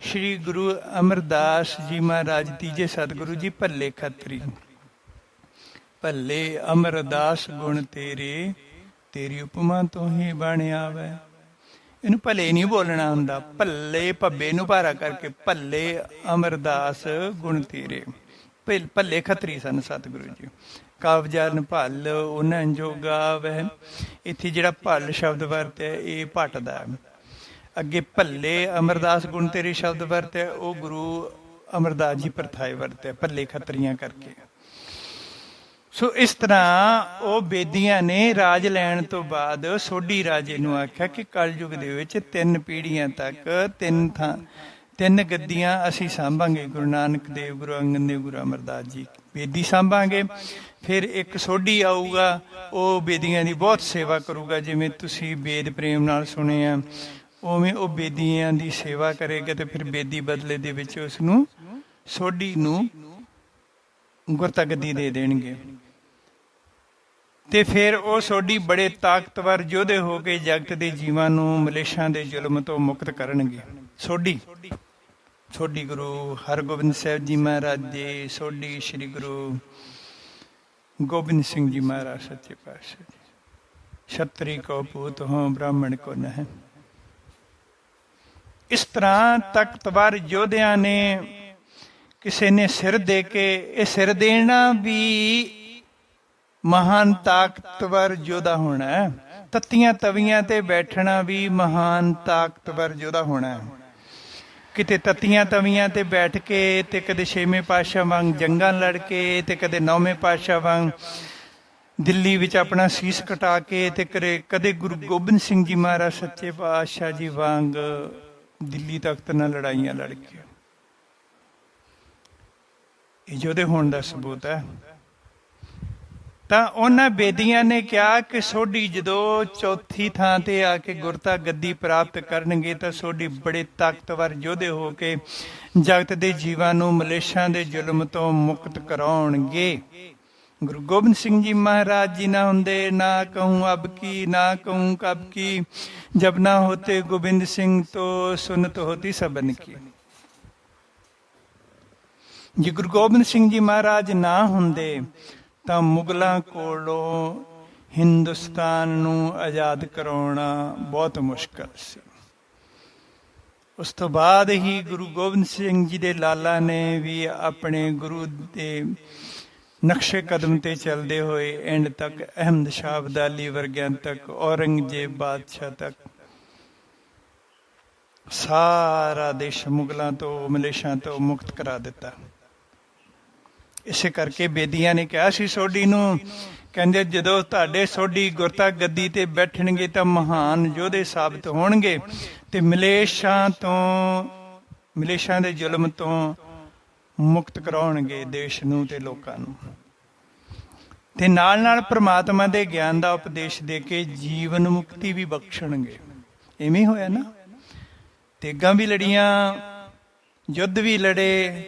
ਸ਼੍ਰੀ ਗੁਰੂ ਅਮਰਦਾਸ ਜੀ ਮਹਾਰਾਜ ਤੀਜੇ ਸਤਿਗੁਰੂ ਜੀ ਭੱਲੇ ਖੱਤਰੀ। ਭੱਲੇ ਅਮਰਦਾਸ ਗੁਣ ਤੇਰੇ, ਤੇਰੀ ਉਪਮਾ ਤੋਂ ਹੀ ਬਣ ਆਵੇ। ਇਹਨੂੰ ਭਲੇ ਨਹੀਂ ਬੋਲਣਾ ਹੁੰਦਾ, ਭੱਲੇ ਭੱਬੇ ਨੂੰ ਭਾਰਾ ਕਰਕੇ ਭੱਲੇ ਅਮਰਦਾਸ ਗੁਣ ਤੇਰੇ। ਭੱਲੇ ਖੱਤਰੀ ਸਨ ਸਤਿਗੁਰੂ ਜੀ। ਕਵਜਨ ਭੱਲ ਉਹਨਾਂ ਜੋਗਾ ਵਹਿ। ਇੱਥੇ ਜਿਹੜਾ ਭੱਲ ਸ਼ਬਦ ਵਰਤਿਆ ਇਹ ਭੱਟ ਦਾ। ਅੱਗੇ ਭੱਲੇ ਅਮਰਦਾਸ ਗੁਣ ਤੇਰੇ ਸ਼ਬਦ ਵਰਤਿਆ ਉਹ ਗੁਰੂ ਅਮਰਦਾਸ ਜੀ ਪਰਥਾਏ ਵਰਤਿਆ ਭੱਲੇ ਖੱਤਰੀਆਂ ਕਰਕੇ। ਸੋ ਇਸ ਤਰ੍ਹਾਂ ਉਹ ਬੇਦੀਆਂ ਨੇ ਰਾਜ ਲੈਣ ਤੋਂ ਬਾਅਦ ਸੋਢੀ ਰਾਜੇ ਨੂੰ ਆਖਿਆ ਕਿ ਕਲਯੁਗ ਦੇ ਵਿੱਚ 3 ਪੀੜ੍ਹੀਆਂ ਤੱਕ 3 ਗੱਦੀਆਂ ਅਸੀਂ ਸਾਂਭਾਂਗੇ। ਗੁਰੂ ਨਾਨਕ ਦੇਵ, ਗੁਰੂ ਅੰਗਦ ਦੇਵ, ਗੁਰੂ ਅਮਰਦਾਸ ਜੀ ਬੇਦੀ ਸਾਂਭਾਂਗੇ। ਫਿਰ ਇੱਕ ਸੋਢੀ ਆਊਗਾ, ਉਹ ਬੇਦੀਆਂ ਦੀ ਬਹੁਤ ਸੇਵਾ ਕਰੂਗਾ। ਜਿਵੇਂ ਤੁਸੀਂ ਵੇਦ ਪ੍ਰੇਮ ਨਾਲ ਸੁਣੇ ਆ ਉਵੇਂ ਉਹ ਬੇਦੀਆਂ ਦੀ ਸੇਵਾ ਕਰੇਗਾ ਤੇ ਫਿਰ ਬੇਦੀ ਬਦਲੇ ਦੇ ਵਿੱਚ ਉਸਨੂੰ ਸੋਢੀ ਨੂੰ ਗੁਰਤਾ ਗੱਦੀ ਦੇ ਦੇਣਗੇ। ਤੇ ਫਿਰ ਉਹ ਸੋਢੀ ਬੜੇ ਤਾਕਤਵਰ ਯੋਧੇ ਹੋ ਕੇ ਜਗਤ ਦੇ ਜੀਵਾਂ ਨੂੰ ਮਲੇਸ਼ਾਂ ਦੇ ਜ਼ੁਲਮ ਤੋਂ ਮੁਕਤ ਕਰਨਗੇ। ਸੋਢੀ ਗੁਰੂ ਹਰਗੋਬਿੰਦ ਸਾਹਿਬ ਜੀ ਮਹਾਰਾਜ ਜੀ, ਸੋਢੀ ਸ੍ਰੀ ਗੁਰੂ ਗੋਬਿੰਦ ਸਿੰਘ ਜੀ ਮਹਾਰਾਜ ਸੱਚੇ ਪਾਤਸ਼ਾਹ ਜੀ। ਛਤਰੀ ਕੋ ਪੂਤ ਹੋ ਬ੍ਰਾਹਮਣ ਕੋ ਨਹਿ। ਇਸ ਤਰ੍ਹਾਂ ਤਾਕਤਵਰ ਯੋਧਿਆਂ ਨੇ ਕਿਸੇ ਨੇ ਸਿਰ ਦੇ ਕੇ, ਇਹ ਸਿਰ ਦੇਣਾ ਵੀ ਮਹਾਨ ਤਾਕਤਵਰ ਯੋਧਾ ਹੋਣਾ ਹੈ। ਤੱਤੀਆਂ ਤਵੀਆਂ ਤੇ ਬੈਠਣਾ ਵੀ ਮਹਾਨ ਤਾਕਤਵਰ ਯੋਧਾ ਹੋਣਾ ਹੈ। ਕਿਤੇ ਤੱਤੀਆਂ ਤਵੀਆਂ ਤੇ ਬੈਠ ਕੇ ਤੇ ਕਦੇ 6ਵੇਂ ਪਾਤਸ਼ਾਹ ਵਾਂਗ ਜੰਗਾਂ ਲੜ ਕੇ ਤੇ ਕਦੇ 9ਵੇਂ ਪਾਤਸ਼ਾਹ ਵਾਂਗ ਦਿੱਲੀ ਵਿੱਚ ਆਪਣਾ ਸੀਸ ਕਟਾ ਕੇ ਤੇ ਕਦੇ ਗੁਰੂ ਗੋਬਿੰਦ ਸਿੰਘ ਜੀ ਮਹਾਰਾਜ ਸੱਚੇ ਪਾਤਸ਼ਾਹ ਜੀ ਵਾਂਗ ਦਿੱਲੀ ਤਖਤ ਨਾਲ ਲੜਾਈਆਂ ਲੜ ਕੇ, ਇਹ ਯੋਧੇ ਹੋਣ ਦਾ ਸਬੂਤ ਹੈ। ਤਾਂ ਉਹਨਾਂ ਬੇਦੀਆਂ ਨੇ ਕਿਹਾ ਕਿ ਸੋਢੀ ਜਦੋਂ ਚੌਥੀ ਥਾਂ ਤੇ ਆ ਕੇ ਗੁਰਤਾ ਗੱਦੀ ਪ੍ਰਾਪਤ ਕਰਨਗੇ ਤਾਂ ਸੋਢੀ ਬੜੇ ਤਾਕਤਵਰ ਯੋਧੇ ਹੋ ਕੇ ਜਗਤ ਦੇ ਜੀਵਾਂ ਨੂੰ ਮਲੇਸ਼ਾਂ ਦੇ ਜ਼ੁਲਮ ਤੋਂ ਮੁਕਤ ਕਰਾਉਣਗੇ। ਗੁਰੂ ਗੋਬਿੰਦ ਸਿੰਘ ਜੀ ਮਹਾਰਾਜ ਜੀ ਨਾ ਹੁੰਦੇ, ਨਾ ਕਹੂੰ ਅਬ ਕੀ ਨਾ ਕਹੂੰ ਕਬ ਕੀ, ਜਬ ਨਾ ਹੋਤੇ ਗੋਬਿੰਦ ਸਿੰਘ ਤੋਂ ਸੁਨਤ ਹੋਤੀ ਸਬਨ ਕੀ। ਜੇ ਗੁਰੂ ਗੋਬਿੰਦ ਸਿੰਘ ਜੀ ਮਹਾਰਾਜ ਨਾ ਹੁੰਦੇ ਤਾਂ ਮੁਗਲਾਂ ਕੋਲੋਂ ਹਿੰਦੁਸਤਾਨ ਨੂੰ ਆਜ਼ਾਦ ਕਰਾਉਣਾ ਬਹੁਤ ਮੁਸ਼ਕਲ ਸੀ। ਉਸ ਤੋਂ ਬਾਅਦ ਹੀ ਗੁਰੂ ਗੋਬਿੰਦ ਸਿੰਘ ਜੀ ਦੇ ਲਾਲਾ ਨੇ ਵੀ ਆਪਣੇ ਗੁਰੂ ਦੇ ਨਕਸ਼ੇ ਕਦਮ ਤੇ ਚੱਲਦੇ ਹੋਏ ਐਂਡ ਤੱਕ, ਅਹਿਮਦ ਸ਼ਾਹ ਅਬਦਾਲੀ ਵਰਗਿਆਂ ਤੱਕ, ਔਰੰਗਜ਼ੇਬ ਬਾਦਸ਼ਾਹ ਤੱਕ ਸਾਰਾ ਦੇਸ਼ ਮੁਗਲਾਂ ਤੋਂ, ਮਲੇਸ਼ਾਂ ਤੋਂ ਮੁਕਤ ਕਰਾ ਦਿੱਤਾ। ਇਸੇ ਕਰਕੇ ਬੇਦੀਆਂ ਨੇ ਕਿਹਾ ਸੀ ਸੋਢੀ ਨੂੰ, ਕਹਿੰਦੇ ਜਦੋਂ ਤੁਹਾਡੇ ਸੋਢੀ ਗੁਰਤਾ ਗੱਦੀ ਤੇ ਬੈਠਣਗੇ ਤਾਂ ਮਹਾਨ ਯੋਧੇ ਸਾਬਤ ਹੋਣਗੇ ਤੇ ਮਲੇਸ਼ਾਂ ਦੇ ਜ਼ੁਲਮ ਤੋਂ ਮੁਕਤ ਕਰਾਉਣਗੇ ਦੇਸ਼ ਨੂੰ ਤੇ ਲੋਕਾਂ ਨੂੰ, ਤੇ ਨਾਲ ਨਾਲ ਪ੍ਰਮਾਤਮਾ ਦੇ ਗਿਆਨ ਦਾ ਉਪਦੇਸ਼ ਦੇ ਕੇ ਜੀਵਨ ਮੁਕਤੀ ਵੀ ਬਖਸ਼ਣਗੇ। ਇਵੇਂ ਹੋਇਆ ਨਾ, ਤੇਗਾਂ ਵੀ ਲੜੀਆਂ, ਯੁੱਧ ਵੀ ਲੜੇ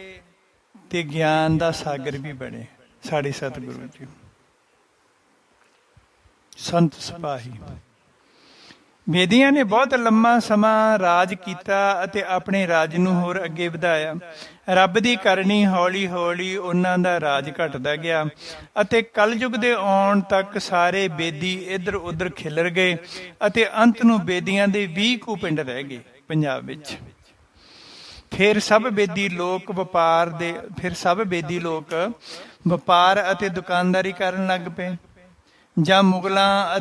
ਤੇ ਗਿਆਨ ਦਾ ਸਾਗਰ ਵੀ ਬਣੇ ਸਾਡੇ ਸਤਿਗੁਰੂ ਜੀ। ਸੰਤ ਸਿਪਾਹੀ ਬੇਦੀਆਂ ਨੇ ਬਹੁਤ ਲੰਮਾ ਸਮਾਂ ਰਾਜ ਕੀਤਾ ਅਤੇ ਆਪਣੇ ਰਾਜ ਨੂੰ ਹੋਰ ਅੱਗੇ ਵਧਾਇਆ। ਰੱਬ ਦੀ ਕਰਨੀ ਹੌਲੀ ਹੌਲੀ ਉਹਨਾਂ ਦਾ ਰਾਜ ਘਟਦਾ ਗਿਆ ਅਤੇ ਕਲਯੁਗ ਦੇ ਆਉਣ ਤੱਕ ਸਾਰੇ ਬੇਦੀ ਇੱਧਰ ਉੱਧਰ ਖਿਲਰ ਗਏ ਅਤੇ ਅੰਤ ਨੂੰ ਬੇਦੀਆਂ ਦੇ 20 ਕੁ ਪਿੰਡ ਰਹਿ ਗਏ ਪੰਜਾਬ ਵਿੱਚ। ਫਿਰ ਸਭ ਬੇਦੀ ਲੋਕ ਵਪਾਰ ਅਤੇ ਦੁਕਾਨਦਾਰੀ ਕਰਨ ਲੱਗ ਪਏ, ਜਾਂ ਮੁਗਲਾਂ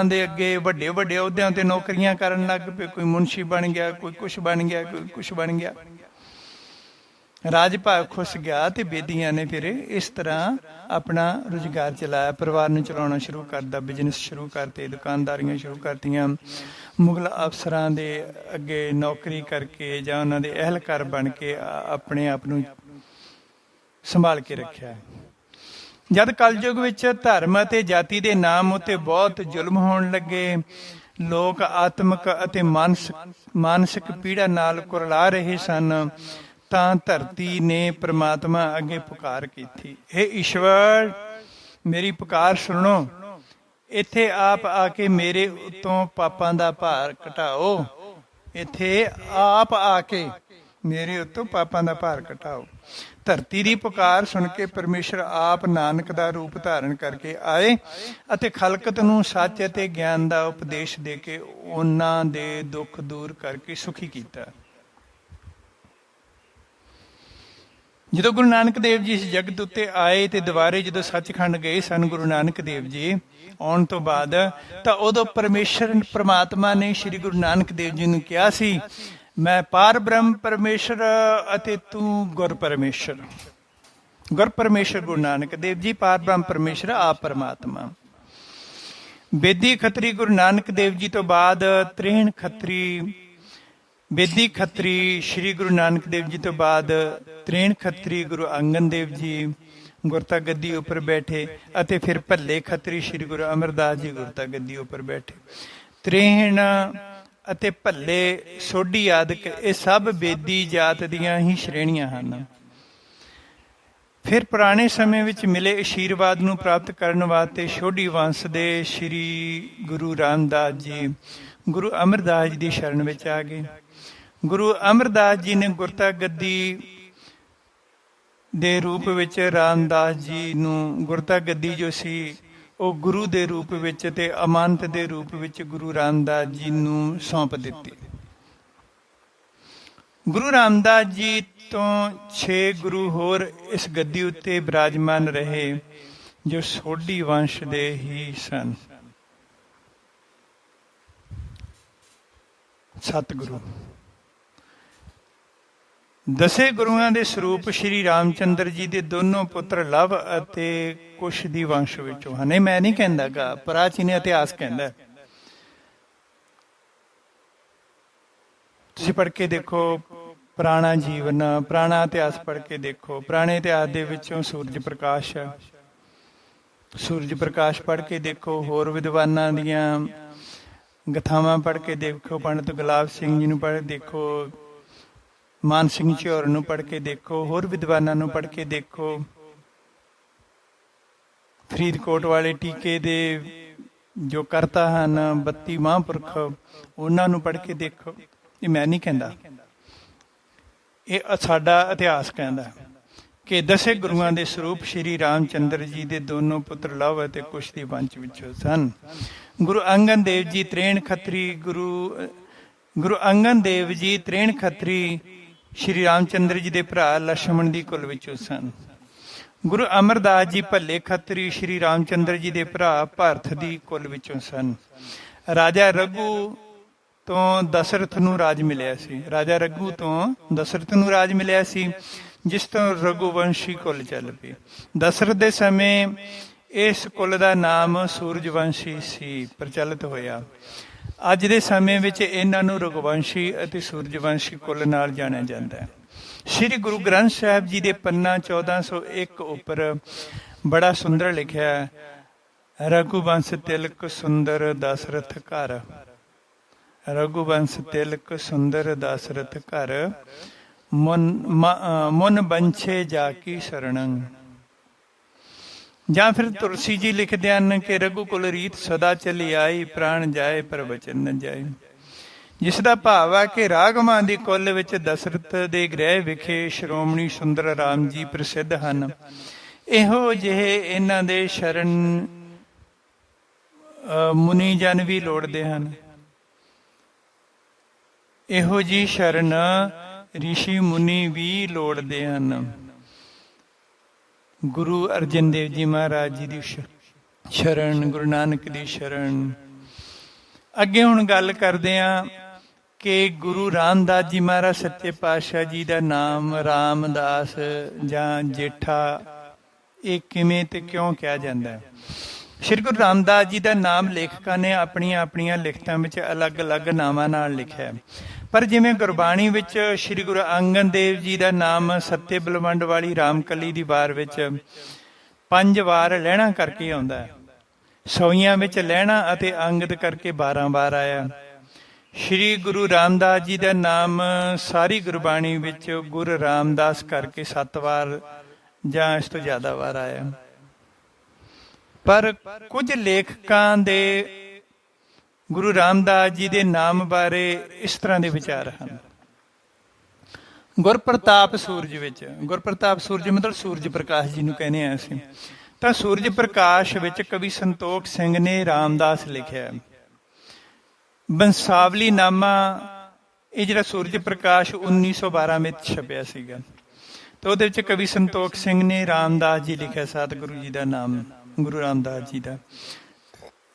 ਦੇ ਅੱਗੇ ਵੱਡੇ ਵੱਡੇ ਅਹੁਦਿਆਂ ਤੇ ਨੌਕਰੀਆਂ ਕਰਨ ਲੱਗ ਪਏ। ਕੋਈ ਮੁਨਸ਼ੀ ਬਣ ਗਿਆ, ਕੋਈ ਕੁਛ ਬਣ ਗਿਆ, ਕੋਈ ਕੁਛ ਬਣ ਗਿਆ। ਰਾਜ ਭਾਗ ਖੁੱਸ ਗਿਆ ਤੇ ਬੇਦੀਆਂ ਨੇ ਫਿਰ ਇਸ ਤਰ੍ਹਾਂ ਆਪਣਾ ਰੁਜ਼ਗਾਰ ਚਲਾਇਆ, ਪਰਿਵਾਰ ਨੂੰ ਚਲਾਉਣਾ ਸ਼ੁਰੂ ਕਰਦਾ, ਬਿਜ਼ਨਸ ਸ਼ੁਰੂ ਕਰਤੇ, ਦੁਕਾਨਦਾਰੀਆਂ ਸ਼ੁਰੂ ਕਰਤੀਆਂ। ਮੁਗਲ ਅਫਸਰਾਂ ਦੇ ਅੱਗੇ ਨੌਕਰੀ ਕਰਕੇ ਜਾਂ ਉਹਨਾਂ ਦੇ ਅਹਿਲਕਾਰ ਬਣ ਕੇ ਆਪਣੇ ਆਪ ਨੂੰ ਸੰਭਾਲ ਕੇ ਰੱਖਿਆ। ਜਦ ਕਲਯੁਗ ਵਿੱਚ ਧਰਮ ਅਤੇ ਜਾਤੀ ਦੇ ਨਾਮ ਉੱਤੇ ਬਹੁਤ ਜ਼ੁਲਮ ਹੋਣ ਲੱਗੇ, ਲੋਕ ਆਤਮਿਕ ਅਤੇ ਮਾਨਸਿਕ ਪੀੜਾ ਨਾਲ ਕੁਰਲਾ ਰਹੇ ਸਨ, ਤਾਂ ਧਰਤੀ ਨੇ ਪ੍ਰਮਾਤਮਾ ਅੱਗੇ ਪੁਕਾਰ ਕੀਤੀ, ਹੇ ਈਸ਼ਵਰ ਮੇਰੀ ਪੁਕਾਰ ਸੁਣੋ, ਇੱਥੇ ਆਪ ਆ ਕੇ ਮੇਰੇ ਉੱਤੋਂ ਪਾਪਾਂ ਦਾ ਭਾਰ ਘਟਾਓ। ਇੱਥੇ ਆਪ ਆ ਕੇ ਮੇਰੇ ਉੱਤੋਂ ਪਾਪਾਂ ਦਾ ਭਾਰ ਘਟਾਓ। ਧਰਤੀ ਦੀ ਪੁਕਾਰ ਸੁਣ ਕੇ ਪਰਮੇਸ਼ਰ ਆਪ ਨਾਨਕ ਦਾ ਰੂਪ ਧਾਰਨ ਕਰਕੇ ਆਏ ਅਤੇ ਖਲਕਤ ਨੂੰ ਸੱਚ ਅਤੇ ਗਿਆਨ ਦਾ ਉਪਦੇਸ਼ ਦੇ ਕੇ ਉਹਨਾਂ ਦੇ ਦੁੱਖ ਦੂਰ ਕਰਕੇ ਸੁਖੀ ਕੀਤਾ। ਜਦੋਂ ਗੁਰੂ ਨਾਨਕ ਦੇਵ ਜੀ ਇਸ ਜਗਤ ਉੱਤੇ ਆਏ ਤੇ ਦੁਬਾਰੇ ਜਦੋਂ ਸੱਚਖੰਡ ਗਏ ਸਨ ਗੁਰੂ ਨਾਨਕ ਦੇਵ ਜੀ ਆਉਣ ਤੋਂ ਬਾਅਦ, ਤਾਂ ਉਦੋਂ ਪ੍ਰਮਾਤਮਾ ਨੇ ਸ਼੍ਰੀ ਗੁਰੂ ਨਾਨਕ ਦੇਵ ਜੀ ਨੂੰ ਕਿਹਾ ਸੀ, ਮੈਂ ਪਾਰ ਬ੍ਰਹਮ ਪਰਮੇਸ਼ਰ ਅਤੇ ਤੂੰ ਗੁਰ ਪਰਮੇਸ਼ਰ। ਗੁਰ ਪਰਮੇਸ਼ਰ ਗੁਰੂ ਨਾਨਕ ਦੇਵ ਜੀ, ਪਾਰ ਬ੍ਰਹਮ ਪਰਮੇਸ਼ਰ ਆਪ ਪਰਮਾਤਮਾ। ਬੇਦੀ ਖੱਤਰੀ ਗੁਰੂ ਨਾਨਕ ਦੇਵ ਜੀ ਤੋਂ ਬਾਅਦ 63 ਖੱਤਰੀ, ਬੇਦੀ ਖੱਤਰੀ ਸ਼੍ਰੀ ਗੁਰੂ ਨਾਨਕ ਦੇਵ ਜੀ ਤੋਂ ਬਾਅਦ 63 ਖੱਤਰੀ ਗੁਰੂ ਅੰਗਦ ਦੇਵ ਜੀ ਗੁਰਤਾ ਗੱਦੀ ਉੱਪਰ ਬੈਠੇ ਅਤੇ ਫਿਰ ਭੱਲੇ ਖੱਤਰੀ ਸ਼੍ਰੀ ਗੁਰੂ ਅਮਰਦਾਸ ਜੀ ਗੁਰਤਾ ਗੱਦੀ ਉੱਪਰ ਬੈਠੇ। 63 ਅਤੇ ਭੱਲੇ, ਸੋਢੀ ਆਦਿਕ ਇਹ ਸਭ ਬੇਦੀ ਜਾਤ ਦੀਆਂ ਹੀ ਸ਼੍ਰੇਣੀਆਂ ਹਨ। ਫਿਰ ਪੁਰਾਣੇ ਸਮੇਂ ਵਿੱਚ ਮਿਲੇ ਆਸ਼ੀਰਵਾਦ ਨੂੰ ਪ੍ਰਾਪਤ ਕਰਨ ਵਾਸਤੇ ਸੋਢੀ ਵੰਸ਼ ਦੇ ਸ੍ਰੀ ਗੁਰੂ ਰਾਮਦਾਸ ਜੀ ਗੁਰੂ ਅਮਰਦਾਸ ਜੀ ਦੀ ਸ਼ਰਨ ਵਿੱਚ ਆ ਗਏ। ਗੁਰੂ ਅਮਰਦਾਸ ਜੀ ਨੇ ਗੁਰਤਾ ਗੱਦੀ ਦੇ ਰੂਪ ਵਿੱਚ ਰਾਮਦਾਸ ਜੀ ਨੂੰ ਗੁਰਤਾ ਗੱਦੀ ਜੋ ਸੀ ਉਹ ਗੁਰੂ ਦੇ ਰੂਪ ਵਿੱਚ ਤੇ ਅਮਾਨਤ ਦੇ ਰੂਪ ਵਿੱਚ ਗੁਰੂ ਰਾਮਦਾਸ ਜੀ ਨੂੰ ਸੌਂਪ ਦਿੱਤੀ। ਗੁਰੂ ਰਾਮਦਾਸ ਜੀ ਤੋਂ 6 ਗੁਰੂ ਹੋਰ ਇਸ ਗੱਦੀ ਉੱਤੇ ਬਿਰਾਜਮਾਨ ਰਹੇ ਜੋ ਸੋਢੀ ਵੰਸ਼ ਦੇ ਹੀ ਸਨ। 7 ਗੁਰੂ। 10 ਗੁਰੂਆਂ ਦੇ ਸਰੂਪ ਸ਼੍ਰੀ ਰਾਮਚੰਦਰ ਜੀ ਦੇ ਦੋਨੋਂ ਪੁੱਤਰ ਲਵ ਅਤੇ ਕੁਸ਼ ਦੀ ਵੰਸ਼ ਵਿੱਚੋਂ ਹਨ। ਮੈਂ ਨਹੀਂ ਕਹਿੰਦਾਗਾ, ਪ੍ਰਾਚੀਨ ਇਤਿਹਾਸ ਕਹਿੰਦਾ। ਤੁਸੀਂ ਪੜ੍ਹ ਕੇ ਦੇਖੋ ਪੁਰਾਣਾ ਜੀਵਨ, ਪੁਰਾਣਾ ਇਤਿਹਾਸ ਪੜ੍ਹ ਕੇ ਦੇਖੋ। ਪੁਰਾਣੇ ਇਤਿਹਾਸ ਦੇ ਵਿੱਚੋਂ ਸੂਰਜ ਪ੍ਰਕਾਸ਼ ਹੈ, ਸੂਰਜ ਪ੍ਰਕਾਸ਼ ਪੜ੍ਹ ਕੇ ਦੇਖੋ। ਹੋਰ ਵਿਦਵਾਨਾਂ ਦੀਆਂ ਗਥਾਵਾਂ ਪੜ੍ਹ ਕੇ ਦੇਖੋ। ਪੰਡਿਤ ਗੁਲਾਬ ਸਿੰਘ ਜੀ ਨੂੰ ਪੜ੍ਹ ਦੇਖੋ, ਮਾਨ ਸਿੰਘ ਝਿਓਰ ਨੂੰ ਪੜ੍ਹ ਕੇ ਦੇਖੋ, ਹੋਰ ਵਿਦਵਾਨਾਂ ਨੂੰ ਪੜ੍ਹ ਕੇ ਦੇਖੋ। ਫਰੀਦਕੋਟ ਵਾਲੇ ਟੀਕੇ ਦੇ ਜੋ ਕਰਤਾ ਹਨ 32 ਮਹਾਂਪੁਰਖ, ਉਹਨਾਂ ਨੂੰ ਪੜ੍ਹ ਕੇ ਦੇਖੋ। ਇਹ ਮੈਂ ਨਹੀਂ ਕਹਿੰਦਾ, ਇਹ ਸਾਡਾ ਇਤਿਹਾਸ ਕਹਿੰਦਾ ਕਿ 10 ਗੁਰੂਆਂ ਦੇ ਸਰੂਪ ਸ਼੍ਰੀ ਰਾਮਚੰਦਰ ਜੀ ਦੇ ਦੋਨੋਂ ਪੁੱਤਰ ਲਵ ਅਤੇ ਕੁਸ਼ ਦੀ ਵੰਸ਼ ਵਿੱਚੋਂ ਸਨ। ਗੁਰੂ ਅੰਗਦ ਦੇਵ ਜੀ 63 ਖੱਤਰੀ ਗੁਰੂ ਅੰਗਦ ਦੇਵ ਜੀ 63 ਖੱਤਰੀ ਸ਼੍ਰੀ ਰਾਮਚੰਦਰ ਜੀ ਦੇ ਭਰਾ ਲਛਮਣ ਦੀ ਕੁਲ ਵਿੱਚੋਂ ਸਨ। ਗੁਰੂ ਅਮਰਦਾਸ ਜੀ ਭੱਲੇ ਖੱਤਰੀ ਸ਼੍ਰੀ ਰਾਮਚੰਦਰ ਜੀ ਦੇ ਭਰਾ ਭਰਤ ਦੀ ਕੁਲ ਵਿੱਚੋਂ ਸਨ। ਰਾਜਾ ਰਘੂ ਤੋਂ ਦਸ਼ਰਥ ਨੂੰ ਰਾਜ ਮਿਲਿਆ ਸੀ। ਰਾਜਾ ਰਘੂ ਤੋਂ ਦਸ਼ਰਥ ਨੂੰ ਰਾਜ ਮਿਲਿਆ ਸੀ, ਜਿਸ ਤੋਂ ਰਘੁਵੰਸ਼ੀ ਕੁਲ ਚੱਲ ਪਈ। ਦਸ਼ਰਥ ਦੇ ਸਮੇਂ ਇਸ ਕੁਲ ਦਾ ਨਾਮ ਸੂਰਜਵੰਸ਼ੀ ਸੀ, ਪ੍ਰਚਲਿਤ ਹੋਇਆ। ਅੱਜ ਦੇ ਸਮੇਂ ਵਿੱਚ ਇਹਨਾਂ ਨੂੰ ਰਘੁਵੰਸ਼ੀ ਅਤੇ ਸੂਰਜਵੰਸ਼ੀ ਕੁਲ ਨਾਲ ਜਾਣਿਆ ਜਾਂਦਾ ਹੈ। ਸ੍ਰੀ ਗੁਰੂ ਗ੍ਰੰਥ ਸਾਹਿਬ ਜੀ ਦੇ ਪੰਨਾ 1401 ਉੱਪਰ ਬੜਾ ਸੁੰਦਰ ਲਿਖਿਆ ਹੈ, ਰਘੁਵੰਸ਼ ਤਿਲਕ ਸੁੰਦਰ ਦਸ਼ਰਥ ਘਰ। ਰਘੁਵੰਸ਼ ਤਿਲਕ ਸੁੰਦਰ ਦਸ਼ਰਥ ਘਰ, ਮੁਨ ਬੰਛੇ ਜਾ ਕੀ ਸ਼ਰਣੰ। ਜਾਂ ਫਿਰ ਤੁਲਸੀ ਜੀ ਲਿਖਦੇ ਹਨ ਕਿ ਰਘੁਕੁਲ ਰੀਤ ਸਦਾ ਚਲੀ ਆਈ, ਪ੍ਰਾਣ ਜਾਏ ਪਰ ਵਚਨ ਨ ਜਾਏ। ਜਿਸ ਦਾ ਭਾਵ ਹੈ ਕਿ ਰਾਘਵਾਂ ਦੀ ਕੁਲ ਵਿੱਚ ਦਸ਼ਰਥ ਦੇ ਗ੍ਰਹਿ ਵਿਖੇ ਸ਼੍ਰੋਮਣੀ ਸੁੰਦਰ ਰਾਮ ਜੀ ਪ੍ਰਸਿੱਧ ਹਨ। ਇਹੋ ਜਿਹੇ ਇਹਨਾਂ ਦੇ ਸ਼ਰਨ ਮੁਨੀ ਜਨ ਵੀ ਲੋੜਦੇ ਹਨ। ਇਹੋ ਜਿਹੀ ਸ਼ਰਨ ਰਿਸ਼ੀ ਮੁਨੀ ਵੀ ਲੋੜਦੇ ਹਨ। ਗੁਰੂ ਅਰਜਨ ਦੇਵ ਜੀ ਮਹਾਰਾਜ ਜੀ ਦੀ ਸ਼ਰਨ, ਗੁਰੂ ਨਾਨਕ ਦੀ ਸ਼ਰਨ। ਅੱਗੇ ਹੁਣ ਗੱਲ ਕਰਦੇ ਹਾਂ ਕਿ ਗੁਰੂ ਰਾਮਦਾਸ ਜੀ ਮਹਾਰਾਜ ਸੱਚੇ ਪਾਤਸ਼ਾਹ ਜੀ ਦਾ ਨਾਮ ਰਾਮਦਾਸ ਜਾਂ ਜੇਠਾ ਇਹ ਕਿਵੇਂ ਤੇ ਕਿਉਂ ਕਿਹਾ ਜਾਂਦਾ ਹੈ। ਸ਼੍ਰੀ ਗੁਰੂ ਰਾਮਦਾਸ ਜੀ ਦਾ ਨਾਮ ਲੇਖਕਾਂ ਨੇ ਆਪਣੀਆਂ ਆਪਣੀਆਂ ਲਿਖਤਾਂ ਵਿੱਚ ਅਲੱਗ-ਅਲੱਗ ਨਾਵਾਂ ਨਾਲ ਲਿਖਿਆ, ਪਰ ਜਿਵੇਂ ਗੁਰਬਾਣੀ ਵਿੱਚ ਸ਼੍ਰੀ ਗੁਰੂ ਅੰਗਦ ਦੇਵ ਜੀ ਦਾ ਨਾਮ ਸੱਤੇ ਬਲਵੰਡ ਵਾਲੀ ਰਾਮਕਲੀ ਦੀ ਵਾਰ ਵਿੱਚ 5 ਵਾਰ ਲਹਿਣਾ ਕਰਕੇ ਆਉਂਦਾ ਹੈ। ਸੋਈਆਂ ਵਿੱਚ ਲਹਿਣਾ ਅਤੇ ਅੰਗਦ ਕਰਕੇ 12 ਵਾਰ ਆਇਆ। ਸ਼੍ਰੀ ਗੁਰੂ ਰਾਮਦਾਸ ਜੀ ਦਾ ਨਾਮ ਸਾਰੀ ਗੁਰਬਾਣੀ ਵਿੱਚ ਗੁਰ ਰਾਮਦਾਸ ਕਰਕੇ 7 ਵਾਰ ਜਾਂ ਇਸ ਤੋਂ ਜ਼ਿਆਦਾ ਵਾਰ ਆਇਆ। ਪਰ ਕੁਝ ਲੇਖਕਾਂ ਦੇ ਗੁਰੂ ਰਾਮਦਾਸ ਜੀ ਦੇ ਨਾਮ ਬਾਰੇ ਇਸ ਤਰ੍ਹਾਂ ਦੇ ਵਿਚਾਰ ਹਨ। ਗੁਰਪ੍ਰਤਾਪ ਸੂਰਜ ਵਿੱਚ, ਗੁਰਪ੍ਰਤਾਪ ਸੂਰਜ ਮਤਲਬ ਸੂਰਜ ਪ੍ਰਕਾਸ਼ ਜੀ ਨੂੰ ਕਹਿੰਦੇ ਹਾਂ ਅਸੀਂ, ਤਾਂ ਸੂਰਜ ਪ੍ਰਕਾਸ਼ ਵਿੱਚ ਕਵੀ ਸੰਤੋਖ ਸਿੰਘ ਨੇ ਰਾਮਦਾਸ ਲਿਖਿਆ। ਬੰਸਾਵਲੀ ਨਾਮਾ ਇਹ ਜਿਹੜਾ ਸੂਰਜ ਪ੍ਰਕਾਸ਼ 1912 ਵਿੱਚ ਛਪਿਆ ਸੀਗਾ, ਤੇ ਉਹਦੇ ਵਿੱਚ ਕਵੀ ਸੰਤੋਖ ਸਿੰਘ ਨੇ ਰਾਮਦਾਸ ਜੀ ਲਿਖਿਆ, ਸਤਿਗੁਰੂ ਜੀ ਦਾ ਨਾਮ ਗੁਰੂ ਰਾਮਦਾਸ ਜੀ ਦਾ।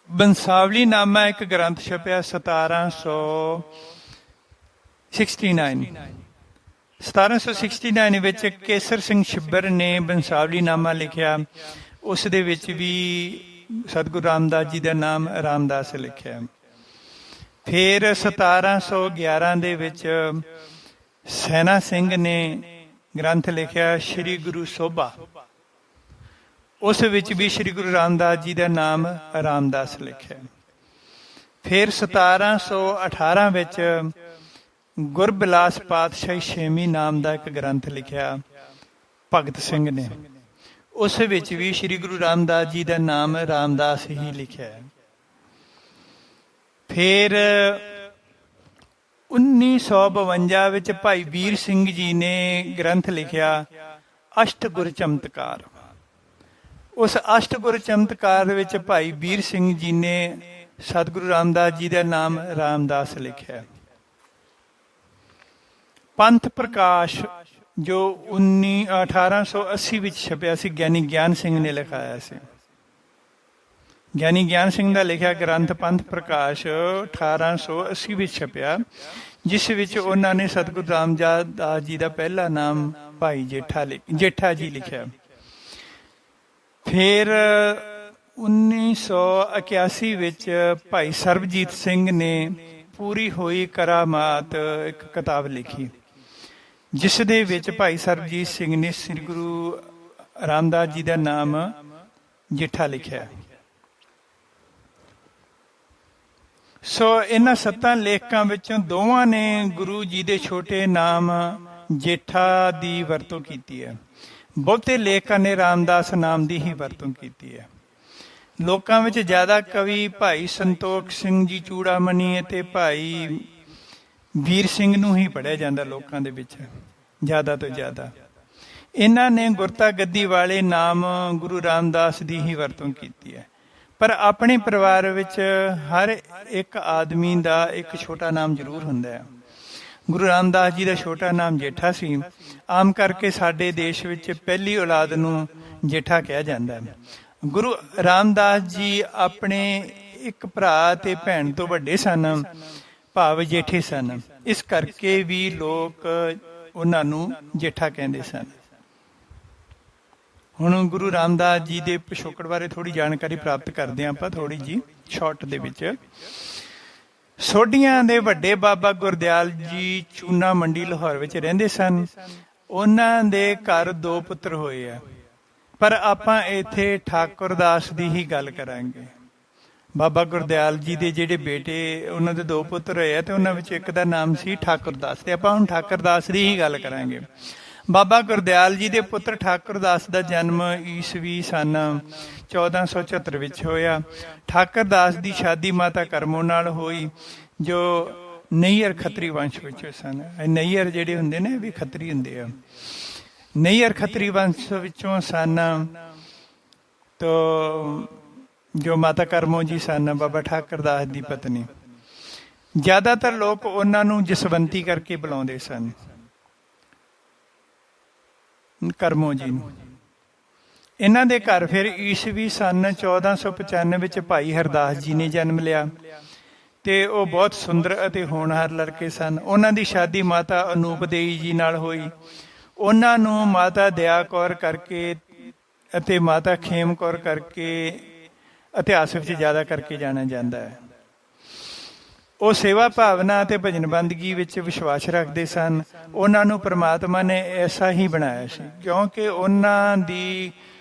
ਬੰਸਾਵਲੀ ਨਾਮਾ ਇੱਕ ਗ੍ਰੰਥ ਛਪਿਆ 1769 ਵਿੱਚ ਕੇਸਰ ਸਿੰਘ ਛਿੱਬਰ ਨੇ ਬੰਸਾਵਲੀ ਨਾਮਾ ਲਿਖਿਆ। ਉਸ ਦੇ ਵਿੱਚ ਵੀ ਸਤਿਗੁਰੂ ਰਾਮਦਾਸ ਜੀ ਦਾ ਨਾਮ ਰਾਮਦਾਸ ਲਿਖਿਆ। ਫਿਰ 1711 ਦੇ ਵਿੱਚ ਸੈਨਾ ਸਿੰਘ ਨੇ ਗ੍ਰੰਥ ਲਿਖਿਆ ਸ਼੍ਰੀ ਗੁਰੂ ਸੋਭਾ। ਉਸ ਵਿੱਚ ਵੀ ਸ਼੍ਰੀ ਗੁਰੂ ਰਾਮਦਾਸ ਜੀ ਦਾ ਨਾਮ ਰਾਮਦਾਸ ਲਿਖਿਆ। ਫਿਰ 1718 ਵਿੱਚ ਗੁਰਬਿਲਾਸ ਪਾਤਸ਼ਾਹੀ ਛੇਵੀਂ ਨਾਮ ਦਾ ਇੱਕ ਗ੍ਰੰਥ ਲਿਖਿਆ ਭਗਤ ਸਿੰਘ ਨੇ। ਉਸ ਵਿੱਚ ਵੀ ਸ੍ਰੀ ਗੁਰੂ ਰਾਮਦਾਸ ਜੀ ਦਾ ਨਾਮ ਰਾਮਦਾਸ ਹੀ ਲਿਖਿਆ ਹੈ। ਫਿਰ 1952 ਵਿੱਚ ਭਾਈ ਵੀਰ ਸਿੰਘ ਜੀ ਨੇ ਗ੍ਰੰਥ ਲਿਖਿਆ ਅਸ਼ਟਗੁਰ ਚਮਤਕਾਰ। ਉਸ ਅਸ਼ਟਗੁਰ ਚਮਤਕਾਰ ਵਿੱਚ ਭਾਈ ਵੀਰ ਸਿੰਘ ਜੀ ਨੇ ਸਤਿਗੁਰੂ ਰਾਮਦਾਸ ਜੀ ਦਾ ਨਾਮ ਰਾਮਦਾਸ ਲਿਖਿਆ। ਪੰਥ ਪ੍ਰਕਾਸ਼ ਜੋ 1880 ਵਿੱਚ ਛਪਿਆ ਸੀ, ਗਿਆਨੀ ਗਿਆਨ ਸਿੰਘ ਨੇ ਲਿਖਾਇਆ ਸੀ। ਗਿਆਨੀ ਗਿਆਨ ਸਿੰਘ ਦਾ ਲਿਖਿਆ ਗ੍ਰੰਥ ਪੰਥ ਪ੍ਰਕਾਸ਼ 1880 ਵਿੱਚ ਛਪਿਆ, ਜਿਸ ਵਿੱਚ ਉਹਨਾਂ ਨੇ ਸਤਿਗੁਰੂ ਰਾਮਦਾਸ ਜੀ ਦਾ ਪਹਿਲਾ ਨਾਮ ਭਾਈ ਜੇਠਾ ਜੀ ਲਿਖਿਆ। ਫਿਰ 1981 ਵਿੱਚ ਭਾਈ ਸਰਬਜੀਤ ਸਿੰਘ ਨੇ ਪੂਰੀ ਹੋਈ ਕਰਾਮਾਤ ਇੱਕ ਕਿਤਾਬ ਲਿਖੀ, ਜਿਸ ਦੇ ਵਿੱਚ ਭਾਈ ਸਰਬਜੀਤ ਸਿੰਘ ਨੇ ਸ੍ਰੀ ਗੁਰੂ ਰਾਮਦਾਸ ਜੀ ਦਾ ਨਾਮ ਜੇਠਾ ਲਿਖਿਆ। ਸੋ ਇਹਨਾਂ 7 ਲੇਖਕਾਂ ਵਿੱਚੋਂ ਦੋਵਾਂ ਨੇ ਗੁਰੂ ਜੀ ਦੇ ਛੋਟੇ ਨਾਮ ਜੇਠਾ ਦੀ ਵਰਤੋਂ ਕੀਤੀ ਹੈ। ਬਹੁਤੇ ਲੇਖਕਾਂ ਨੇ ਰਾਮਦਾਸ ਨਾਮ ਦੀ ਹੀ ਵਰਤੋਂ ਕੀਤੀ ਹੈ। ਲੋਕਾਂ ਵਿੱਚ ਜ਼ਿਆਦਾ ਕਵੀ ਭਾਈ ਸੰਤੋਖ ਸਿੰਘ ਜੀ ਚੂੜਾਮਣੀ ਅਤੇ ਭਾਈ ਵੀਰ ਸਿੰਘ ਨੂੰ ਹੀ ਪੜ੍ਹਿਆ ਜਾਂਦਾ ਲੋਕਾਂ ਦੇ ਵਿੱਚ ਜ਼ਿਆਦਾ ਤੋਂ ਜ਼ਿਆਦਾ। ਇਹਨਾਂ ਨੇ ਗੁਰਤਾ ਗੱਦੀ ਵਾਲੇ ਨਾਮ ਗੁਰੂ ਰਾਮਦਾਸ ਦੀ ਹੀ ਵਰਤੋਂ ਕੀਤੀ ਹੈ। ਪਰ ਆਪਣੇ ਪਰਿਵਾਰ ਵਿੱਚ ਹਰ ਇੱਕ ਆਦਮੀ ਦਾ ਇੱਕ ਛੋਟਾ ਨਾਮ ਜ਼ਰੂਰ ਹੁੰਦਾ ਹੈ। ਗੁਰੂ ਰਾਮਦਾਸ ਜੀ ਦਾ ਛੋਟਾ ਨਾਮ ਜੇਠਾ ਸੀ। ਆਮ ਕਰਕੇ ਸਾਡੇ ਦੇਸ਼ ਵਿੱਚ ਪਹਿਲੀ ਔਲਾਦ ਨੂੰ ਜੇਠਾ ਕਿਹਾ ਜਾਂਦਾ ਹੈ। ਗੁਰੂ ਰਾਮਦਾਸ ਜੀ ਆਪਣੇ ਇੱਕ ਭਰਾ ਤੇ ਭੈਣ ਤੋਂ ਵੱਡੇ ਸਨ, ਭਾਵ ਜੇਠੇ ਸਨ। ਇਸ ਕਰਕੇ ਵੀ ਲੋਕ ਉਹਨਾਂ ਨੂੰ ਜੇਠਾ ਕਹਿੰਦੇ ਸਨ। ਹੁਣ ਗੁਰੂ ਰਾਮਦਾਸ ਜੀ ਦੇ ਪਿਛੋਕੜ ਬਾਰੇ ਥੋੜੀ ਜਾਣਕਾਰੀ ਪ੍ਰਾਪਤ ਕਰਦੇ ਹਾਂ ਆਪਾਂ, ਥੋੜੀ ਜੀ ਸ਼ਾਰਟ ਦੇ ਵਿੱਚ। ਸੋਢੀਆਂ ਦੇ ਵੱਡੇ ਬਾਬਾ ਗੁਰਦਿਆਲ ਜੀ ਚੂਨਾ ਮੰਡੀ ਲਾਹੌਰ ਵਿੱਚ ਰਹਿੰਦੇ ਸਨ। ਉਹਨਾਂ ਦੇ ਘਰ 2 ਪੁੱਤਰ ਹੋਏ ਆ, ਪਰ ਆਪਾਂ ਇੱਥੇ ਠਾਕੁਰ ਦਾਸ ਦੀ ਹੀ ਗੱਲ ਕਰਾਂਗੇ। ਬਾਬਾ ਗੁਰਦਿਆਲ ਜੀ ਦੇ ਜਿਹੜੇ ਬੇਟੇ, ਉਹਨਾਂ ਦੇ 2 ਪੁੱਤਰ ਹੋਏ ਆ ਤੇ ਉਹਨਾਂ ਵਿੱਚ ਇੱਕ ਦਾ ਨਾਮ ਸੀ ਠਾਕੁਰ ਦਾਸ, ਤੇ ਆਪਾਂ ਹੁਣ ਠਾਕੁਰ ਦਾਸ ਦੀ ਹੀ ਗੱਲ ਕਰਾਂਗੇ। ਬਾਬਾ ਗੁਰਦਿਆਲ ਜੀ ਦੇ ਪੁੱਤਰ ਠਾਕੁਰ ਦਾਸ ਦਾ ਜਨਮ ਈਸਵੀ ਸਨ 1474 ਵਿੱਚ ਹੋਇਆ। ਠਾਕੁਰ ਦਾਸ ਦੀ ਸ਼ਾਦੀ ਮਾਤਾ ਕਰਮੋ ਨਾਲ ਹੋਈ, ਜੋ ਨਈਅਰ ਖੱਤਰੀ ਵੰਸ਼ ਵਿੱਚੋਂ ਸਨ। ਨਈਅਰ ਜਿਹੜੇ ਹੁੰਦੇ ਨੇ ਵੀ ਖੱਤਰੀ ਹੁੰਦੇ ਆ। ਨਈਅਰ ਖੱਤਰੀ ਵੰਸ਼ ਵਿੱਚੋਂ ਸਨ। ਤੋ ਜੋ ਮਾਤਾ ਕਰਮੋ ਜੀ ਸਨ ਬਾਬਾ ਠਾਕੁਰ ਦਾਸ ਦੀ ਪਤਨੀ। ਜ਼ਿਆਦਾਤਰ ਲੋਕ ਉਹਨਾਂ ਨੂੰ ਜਸਵੰਤੀ ਕਰਕੇ ਬੁਲਾਉਂਦੇ ਸਨ, ਕਰਮੋ ਜੀ ਨੂੰ। ਇਹਨਾਂ ਦੇ ਘਰ ਫਿਰ ਈਸਵੀ ਸਨ 1495 ਵਿੱਚ ਭਾਈ ਹਰਦਾਸ ਜੀ ਨੇ ਜਨਮ ਲਿਆ ਤੇ ਉਹ ਬਹੁਤ ਸੁੰਦਰ ਅਤੇ ਹੋਣਹਾਰ ਲੜਕੇ ਸਨ। ਉਹਨਾਂ ਦੀ ਸ਼ਾਦੀ ਮਾਤਾ ਅਨੂਪ ਦੇਈ ਜੀ ਨਾਲ ਹੋਈ। ਉਹਨਾਂ ਨੂੰ ਮਾਤਾ ਦਇਆ ਕੌਰ ਕਰਕੇ ਅਤੇ ਮਾਤਾ ਖੇਮ ਕੌਰ ਕਰਕੇ ਇਤਿਹਾਸ ਵਿੱਚ ਜ਼ਿਆਦਾ ਕਰਕੇ ਜਾਣਿਆ ਜਾਂਦਾ ਹੈ। ਉਹ ਸੇਵਾ ਭਾਵਨਾ ਅਤੇ ਭਜਨ ਬੰਦਗੀ ਵਿੱਚ ਵਿਸ਼ਵਾਸ ਰੱਖਦੇ ਸਨ। ਉਹਨਾਂ ਨੂੰ ਪ੍ਰਮਾਤਮਾ ਨੇ ਐਸਾ ਹੀ ਬਣਾਇਆ ਸੀ ਕਿਉਂਕਿ ਉਹਨਾਂ ਦੀ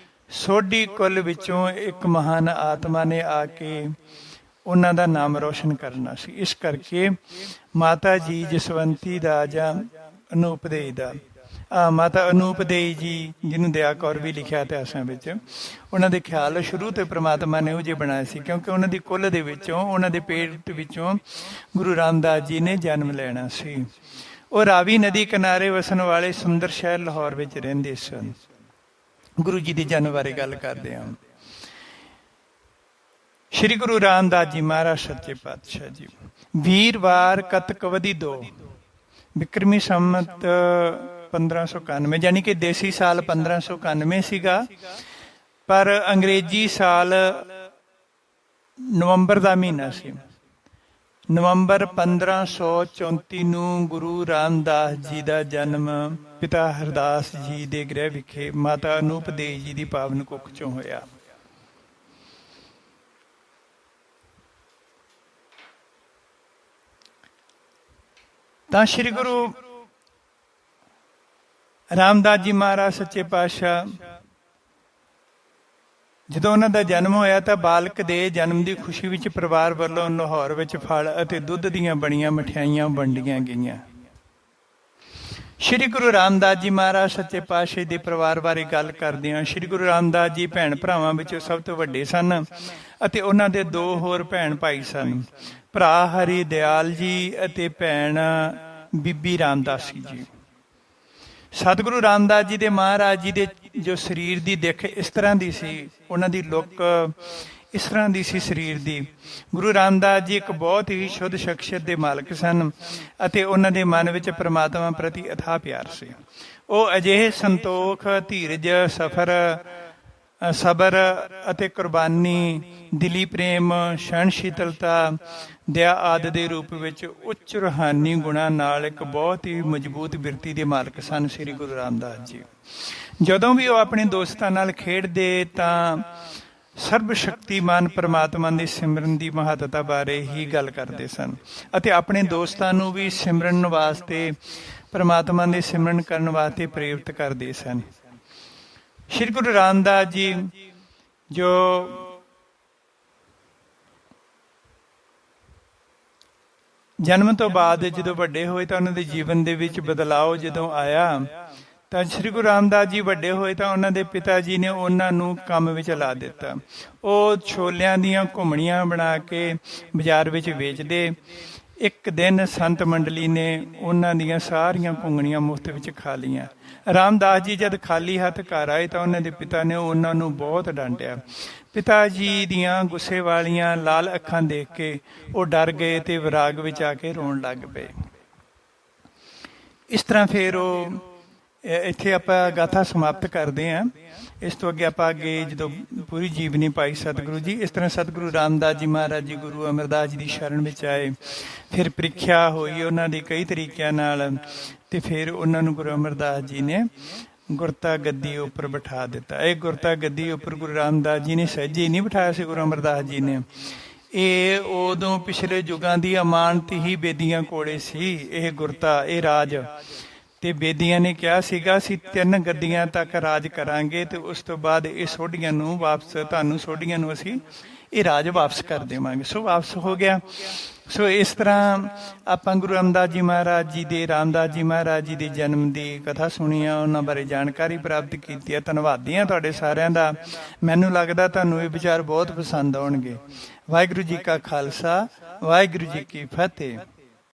ਸੋਢੀ ਕੁੱਲ ਵਿੱਚੋਂ ਇੱਕ ਮਹਾਨ ਆਤਮਾ ਨੇ ਆ ਕੇ ਉਹਨਾਂ ਦਾ ਨਾਮ ਰੋਸ਼ਨ ਕਰਨਾ ਸੀ। ਇਸ ਕਰਕੇ ਮਾਤਾ ਜੀ ਜਸਵੰਤੀ ਦਾ ਜਾਂ ਅਨੂਪਦੇਈ ਦਾ, ਮਾਤਾ ਅਨੂਪਦੇਈ ਜੀ ਜਿਹਨੂੰ ਦਇਆ ਕੌਰ ਵੀ ਲਿਖਿਆ ਇਤਿਹਾਸਾਂ ਵਿੱਚ, ਉਹਨਾਂ ਦੇ ਖਿਆਲ ਸ਼ੁਰੂ ਤੋਂ ਪ੍ਰਮਾਤਮਾ ਨੇ ਉਹ ਜਿਹੇ ਬਣਾਏ ਸੀ ਕਿਉਂਕਿ ਉਹਨਾਂ ਦੀ ਕੁੱਲ ਦੇ ਵਿੱਚੋਂ, ਉਹਨਾਂ ਦੇ ਪੇਟ ਵਿੱਚੋਂ ਗੁਰੂ ਰਾਮਦਾਸ ਜੀ ਨੇ ਜਨਮ ਲੈਣਾ ਸੀ। ਉਹ ਰਾਵੀ ਨਦੀ ਕਿਨਾਰੇ ਵਸਣ ਵਾਲੇ ਸੁੰਦਰ ਸ਼ਹਿਰ ਲਾਹੌਰ ਵਿੱਚ ਰਹਿੰਦੇ ਸਨ। ਗੁਰੂ ਜੀ ਦੇ ਜਨਮ ਬਾਰੇ ਗੱਲ ਕਰਦੇ ਹਾਂ। ਸ਼੍ਰੀ ਗੁਰੂ ਰਾਮਦਾਸ ਜੀ ਮਹਾਰਾਜ ਸੱਚੇ ਪਾਤਸ਼ਾਹ ਜੀ ਵੀਰਵਾਰ ਕਤਕਵਦੀ 2 ਬਿਕਰਮੀ ਸੰਮਤ 1591, ਯਾਨੀ ਕਿ ਦੇਸੀ ਸਾਲ 1591 ਸੀਗਾ, ਪਰ ਅੰਗਰੇਜ਼ੀ ਸਾਲ ਨਵੰਬਰ ਦਾ ਮਹੀਨਾ ਸੀ। ਨਵੰਬਰ 1534 ਨੂੰ ਗੁਰੂ ਰਾਮਦਾਸ ਜੀ ਦਾ ਜਨਮ ਪਿਤਾ ਹਰਦਾਸ ਜੀ ਦੇ ਗ੍ਰਹਿ ਵਿਖੇ ਮਾਤਾ ਅਨੂਪਦੇਈ ਜੀ ਦੀ ਪਾਵਨ ਕੁੱਖ ਚੋਂ ਹੋਇਆ। ਤਾਂ ਸ਼੍ਰੀ ਗੁਰੂ ਰਾਮਦਾਸ ਜੀ ਮਹਾਰਾਜ ਸੱਚੇ ਪਾਤਸ਼ਾਹ ਜਦੋਂ ਉਹਨਾਂ ਦਾ ਜਨਮ ਹੋਇਆ ਤਾਂ ਬਾਲਕ ਦੇ ਜਨਮ ਦੀ ਖੁਸ਼ੀ ਵਿੱਚ ਪਰਿਵਾਰ ਵੱਲੋਂ ਲਾਹੌਰ ਵਿੱਚ ਫਲ ਅਤੇ ਦੁੱਧ ਦੀਆਂ ਬਣੀਆਂ ਮਠਿਆਈਆਂ ਵੰਡੀਆਂ ਗਈਆਂ। ਸ਼੍ਰੀ ਗੁਰੂ ਰਾਮਦਾਸ ਜੀ ਮਹਾਰਾਜ ਸੱਚੇ ਪਾਤਸ਼ਾਹ ਦੇ ਪਰਿਵਾਰ ਬਾਰੇ ਗੱਲ ਕਰਦੇ ਹਾਂ। ਸ਼੍ਰੀ ਗੁਰੂ ਰਾਮਦਾਸ ਜੀ ਭੈਣ ਭਰਾਵਾਂ ਵਿੱਚੋਂ ਸਭ ਤੋਂ ਵੱਡੇ ਸਨ ਅਤੇ ਉਹਨਾਂ ਦੇ ਦੋ ਹੋਰ ਭੈਣ ਭਾਈ ਸਨ, ਭਰਾ ਹਰੀ ਦਿਆਲ ਜੀ ਅਤੇ ਭੈਣ ਬੀਬੀ ਰਾਮਦਾਸੀ ਜੀ। ਸਤਿਗੁਰੂ ਰਾਮਦਾਸ ਜੀ ਦੇ ਮਹਾਰਾਜ ਜੀ ਦੇ ਜੋ ਸਰੀਰ ਦੀ ਦਿੱਖ ਇਸ ਤਰ੍ਹਾਂ ਦੀ ਸੀ, ਉਹਨਾਂ ਦੀ ਲੁੱਕ ਇਸ ਤਰ੍ਹਾਂ ਦੀ ਸੀ ਸਰੀਰ ਦੀ। ਗੁਰੂ ਰਾਮਦਾਸ ਜੀ ਇੱਕ ਬਹੁਤ ਹੀ ਸ਼ੁੱਧ ਸ਼ਖਸੀਅਤ ਦੇ ਮਾਲਕ ਸਨ ਅਤੇ ਉਹਨਾਂ ਦੇ ਮਨ ਵਿੱਚ ਪ੍ਰਮਾਤਮਾ ਪ੍ਰਤੀ ਅਥਾਹ ਪਿਆਰ ਸੀ। ਉਹ ਅਜਿਹੇ ਸੰਤੋਖ, ਧੀਰਜ, ਸਬਰ ਅਤੇ ਕੁਰਬਾਨੀ, ਦਿਲੀ ਪ੍ਰੇਮ, ਸਹਿਣਸ਼ੀਲਤਾ, ਦਇਆ ਆਦਿ ਦੇ ਰੂਪ ਵਿੱਚ ਉੱਚ ਰੂਹਾਨੀ ਗੁਣਾਂ ਨਾਲ ਇੱਕ ਬਹੁਤ ਹੀ ਮਜ਼ਬੂਤ ਬਿਰਤੀ ਦੇ ਮਾਲਕ ਸਨ ਸ੍ਰੀ ਗੁਰੂ ਰਾਮਦਾਸ ਜੀ। ਜਦੋਂ ਵੀ ਉਹ ਆਪਣੇ ਦੋਸਤਾਂ ਨਾਲ ਖੇਡਦੇ ਤਾਂ ਸਰਬ ਸ਼ਕਤੀਮਾਨ ਪਰਮਾਤਮਾ ਦੇ ਸਿਮਰਨ ਦੀ ਮਹੱਤਤਾ ਬਾਰੇ ਹੀ ਗੱਲ ਕਰਦੇ ਸਨ ਅਤੇ ਆਪਣੇ ਦੋਸਤਾਂ ਨੂੰ ਵੀ ਸਿਮਰਨ ਵਾਸਤੇ, ਪਰਮਾਤਮਾ ਦੇ ਸਿਮਰਨ ਕਰਨ ਵਾਸਤੇ ਪ੍ਰੇਰਿਤ ਕਰਦੇ ਸਨ। ਸ਼੍ਰੀ ਗੁਰੂ ਰਾਮਦਾਸ ਜੀ ਜੋ ਜਨਮ ਤੋਂ ਬਾਅਦ ਜਦੋਂ ਵੱਡੇ ਹੋਏ ਤਾਂ ਉਹਨਾਂ ਦੇ ਜੀਵਨ ਦੇ ਵਿੱਚ ਬਦਲਾਅ ਜਦੋਂ ਆਇਆ ਤਾਂ ਸ਼੍ਰੀ ਗੁਰੂ ਰਾਮਦਾਸ ਜੀ ਵੱਡੇ ਹੋਏ ਤਾਂ ਉਹਨਾਂ ਦੇ ਪਿਤਾ ਜੀ ਨੇ ਉਹਨਾਂ ਨੂੰ ਕੰਮ ਵਿੱਚ ਲਾ ਦਿੱਤਾ। ਉਹ ਛੋਲਿਆਂ ਦੀਆਂ ਘੁੰਮਣੀਆਂ ਬਣਾ ਕੇ ਬਾਜ਼ਾਰ ਵਿੱਚ ਵੇਚਦੇ। ਇੱਕ ਦਿਨ ਸੰਤ ਮੰਡਲੀ ਨੇ ਉਹਨਾਂ ਦੀਆਂ ਸਾਰੀਆਂ ਘੁੰਗਣੀਆਂ ਮੁਫਤ ਵਿੱਚ ਖਾ ਲਈਆਂ। ਰਾਮਦਾਸ ਜੀ ਜਦ ਖਾਲੀ ਹੱਥ ਘਰ ਆਏ ਤਾਂ ਉਹਨਾਂ ਦੇ ਪਿਤਾ ਨੇ ਉਹਨਾਂ ਨੂੰ ਬਹੁਤ ਡਾਂਟਿਆ। ਪਿਤਾ ਜੀ ਦੀਆਂ ਗੁੱਸੇ ਵਾਲੀਆਂ ਲਾਲ ਅੱਖਾਂ ਦੇਖ ਕੇ ਉਹ ਡਰ ਗਏ ਤੇ ਵਿਰਾਗ ਵਿੱਚ ਆ ਕੇ ਰੋਣ ਲੱਗ ਪਏ। ਇਸ ਤਰ੍ਹਾਂ ਫਿਰ ਉਹ ਇੱਥੇ ਆਪਾਂ ਗਾਥਾ ਸਮਾਪਤ ਕਰਦੇ ਹਾਂ। ਇਸ ਤੋਂ ਅੱਗੇ ਜਦੋਂ ਪੂਰੀ ਜੀਵਨੀ ਪਾਈ ਸਤਿਗੁਰੂ ਜੀ, ਇਸ ਤਰ੍ਹਾਂ ਸਤਿਗੁਰੂ ਰਾਮਦਾਸ ਜੀ ਮਹਾਰਾਜ ਜੀ ਗੁਰੂ ਅਮਰਦਾਸ ਜੀ ਦੀ ਸ਼ਰਨ ਵਿੱਚ ਆਏ। ਫਿਰ ਪ੍ਰੀਖਿਆ ਹੋਈ ਉਹਨਾਂ ਦੀ ਕਈ ਤਰੀਕਿਆਂ ਨਾਲ ਤੇ ਫਿਰ ਉਹਨਾਂ ਨੂੰ ਗੁਰੂ ਅਮਰਦਾਸ ਜੀ ਨੇ ਗੁਰਤਾ ਗੱਦੀ ਉੱਪਰ ਬਿਠਾ ਦਿੱਤਾ। ਇਹ ਗੁਰਤਾ ਗੱਦੀ ਉੱਪਰ ਗੁਰੂ ਰਾਮਦਾਸ ਜੀ ਨੇ ਸਹਿਜੇ ਨਹੀਂ ਬਿਠਾਇਆ ਸੀ ਗੁਰੂ ਅਮਰਦਾਸ ਜੀ ਨੇ। ਇਹ ਉਦੋਂ ਪਿਛਲੇ ਯੁੱਗਾਂ ਦੀ ਅਮਾਨਤ ਹੀ ਬੇਦੀਆਂ ਕੋਲੇ ਸੀ ਇਹ ਗੁਰਤਾ, ਇਹ ਰਾਜ। ਤੇ ਬੇਦੀਆਂ ਨੇ ਕਿਹਾ ਸੀਗਾ ਅਸੀਂ 3 ਗੱਦੀਆਂ ਤੱਕ ਰਾਜ ਕਰਾਂਗੇ ਤੇ ਉਸ ਤੋਂ ਬਾਅਦ ਇਹ ਸੋਢੀਆਂ ਨੂੰ ਵਾਪਸ, ਤੁਹਾਨੂੰ ਸੋਢੀਆਂ ਨੂੰ ਅਸੀਂ ਇਹ ਰਾਜ ਵਾਪਸ ਕਰ ਦੇਵਾਂਗੇ। ਸੋ ਵਾਪਸ ਹੋ ਗਿਆ। ਸੋ ਇਸ ਤਰ੍ਹਾਂ ਆਪਾਂ ਗੁਰੂ ਰਾਮਦਾਸ ਜੀ ਮਹਾਰਾਜ ਜੀ ਦੇ, ਰਾਮਦਾਸ ਜੀ ਮਹਾਰਾਜ ਜੀ ਦੇ ਜਨਮ ਦੀ ਕਥਾ ਸੁਣੀ ਆ, ਉਹਨਾਂ ਬਾਰੇ ਜਾਣਕਾਰੀ ਪ੍ਰਾਪਤ ਕੀਤੀ ਹੈ। ਧੰਨਵਾਦੀ ਹਾਂ ਤੁਹਾਡੇ ਸਾਰਿਆਂ ਦਾ। ਮੈਨੂੰ ਲੱਗਦਾ ਤੁਹਾਨੂੰ ਇਹ ਵਿਚਾਰ ਬਹੁਤ ਪਸੰਦ ਆਉਣਗੇ। ਵਾਹਿਗੁਰੂ ਜੀ ਕਾ ਖਾਲਸਾ, ਵਾਹਿਗੁਰੂ ਜੀ ਕੀ ਫਤਿਹ।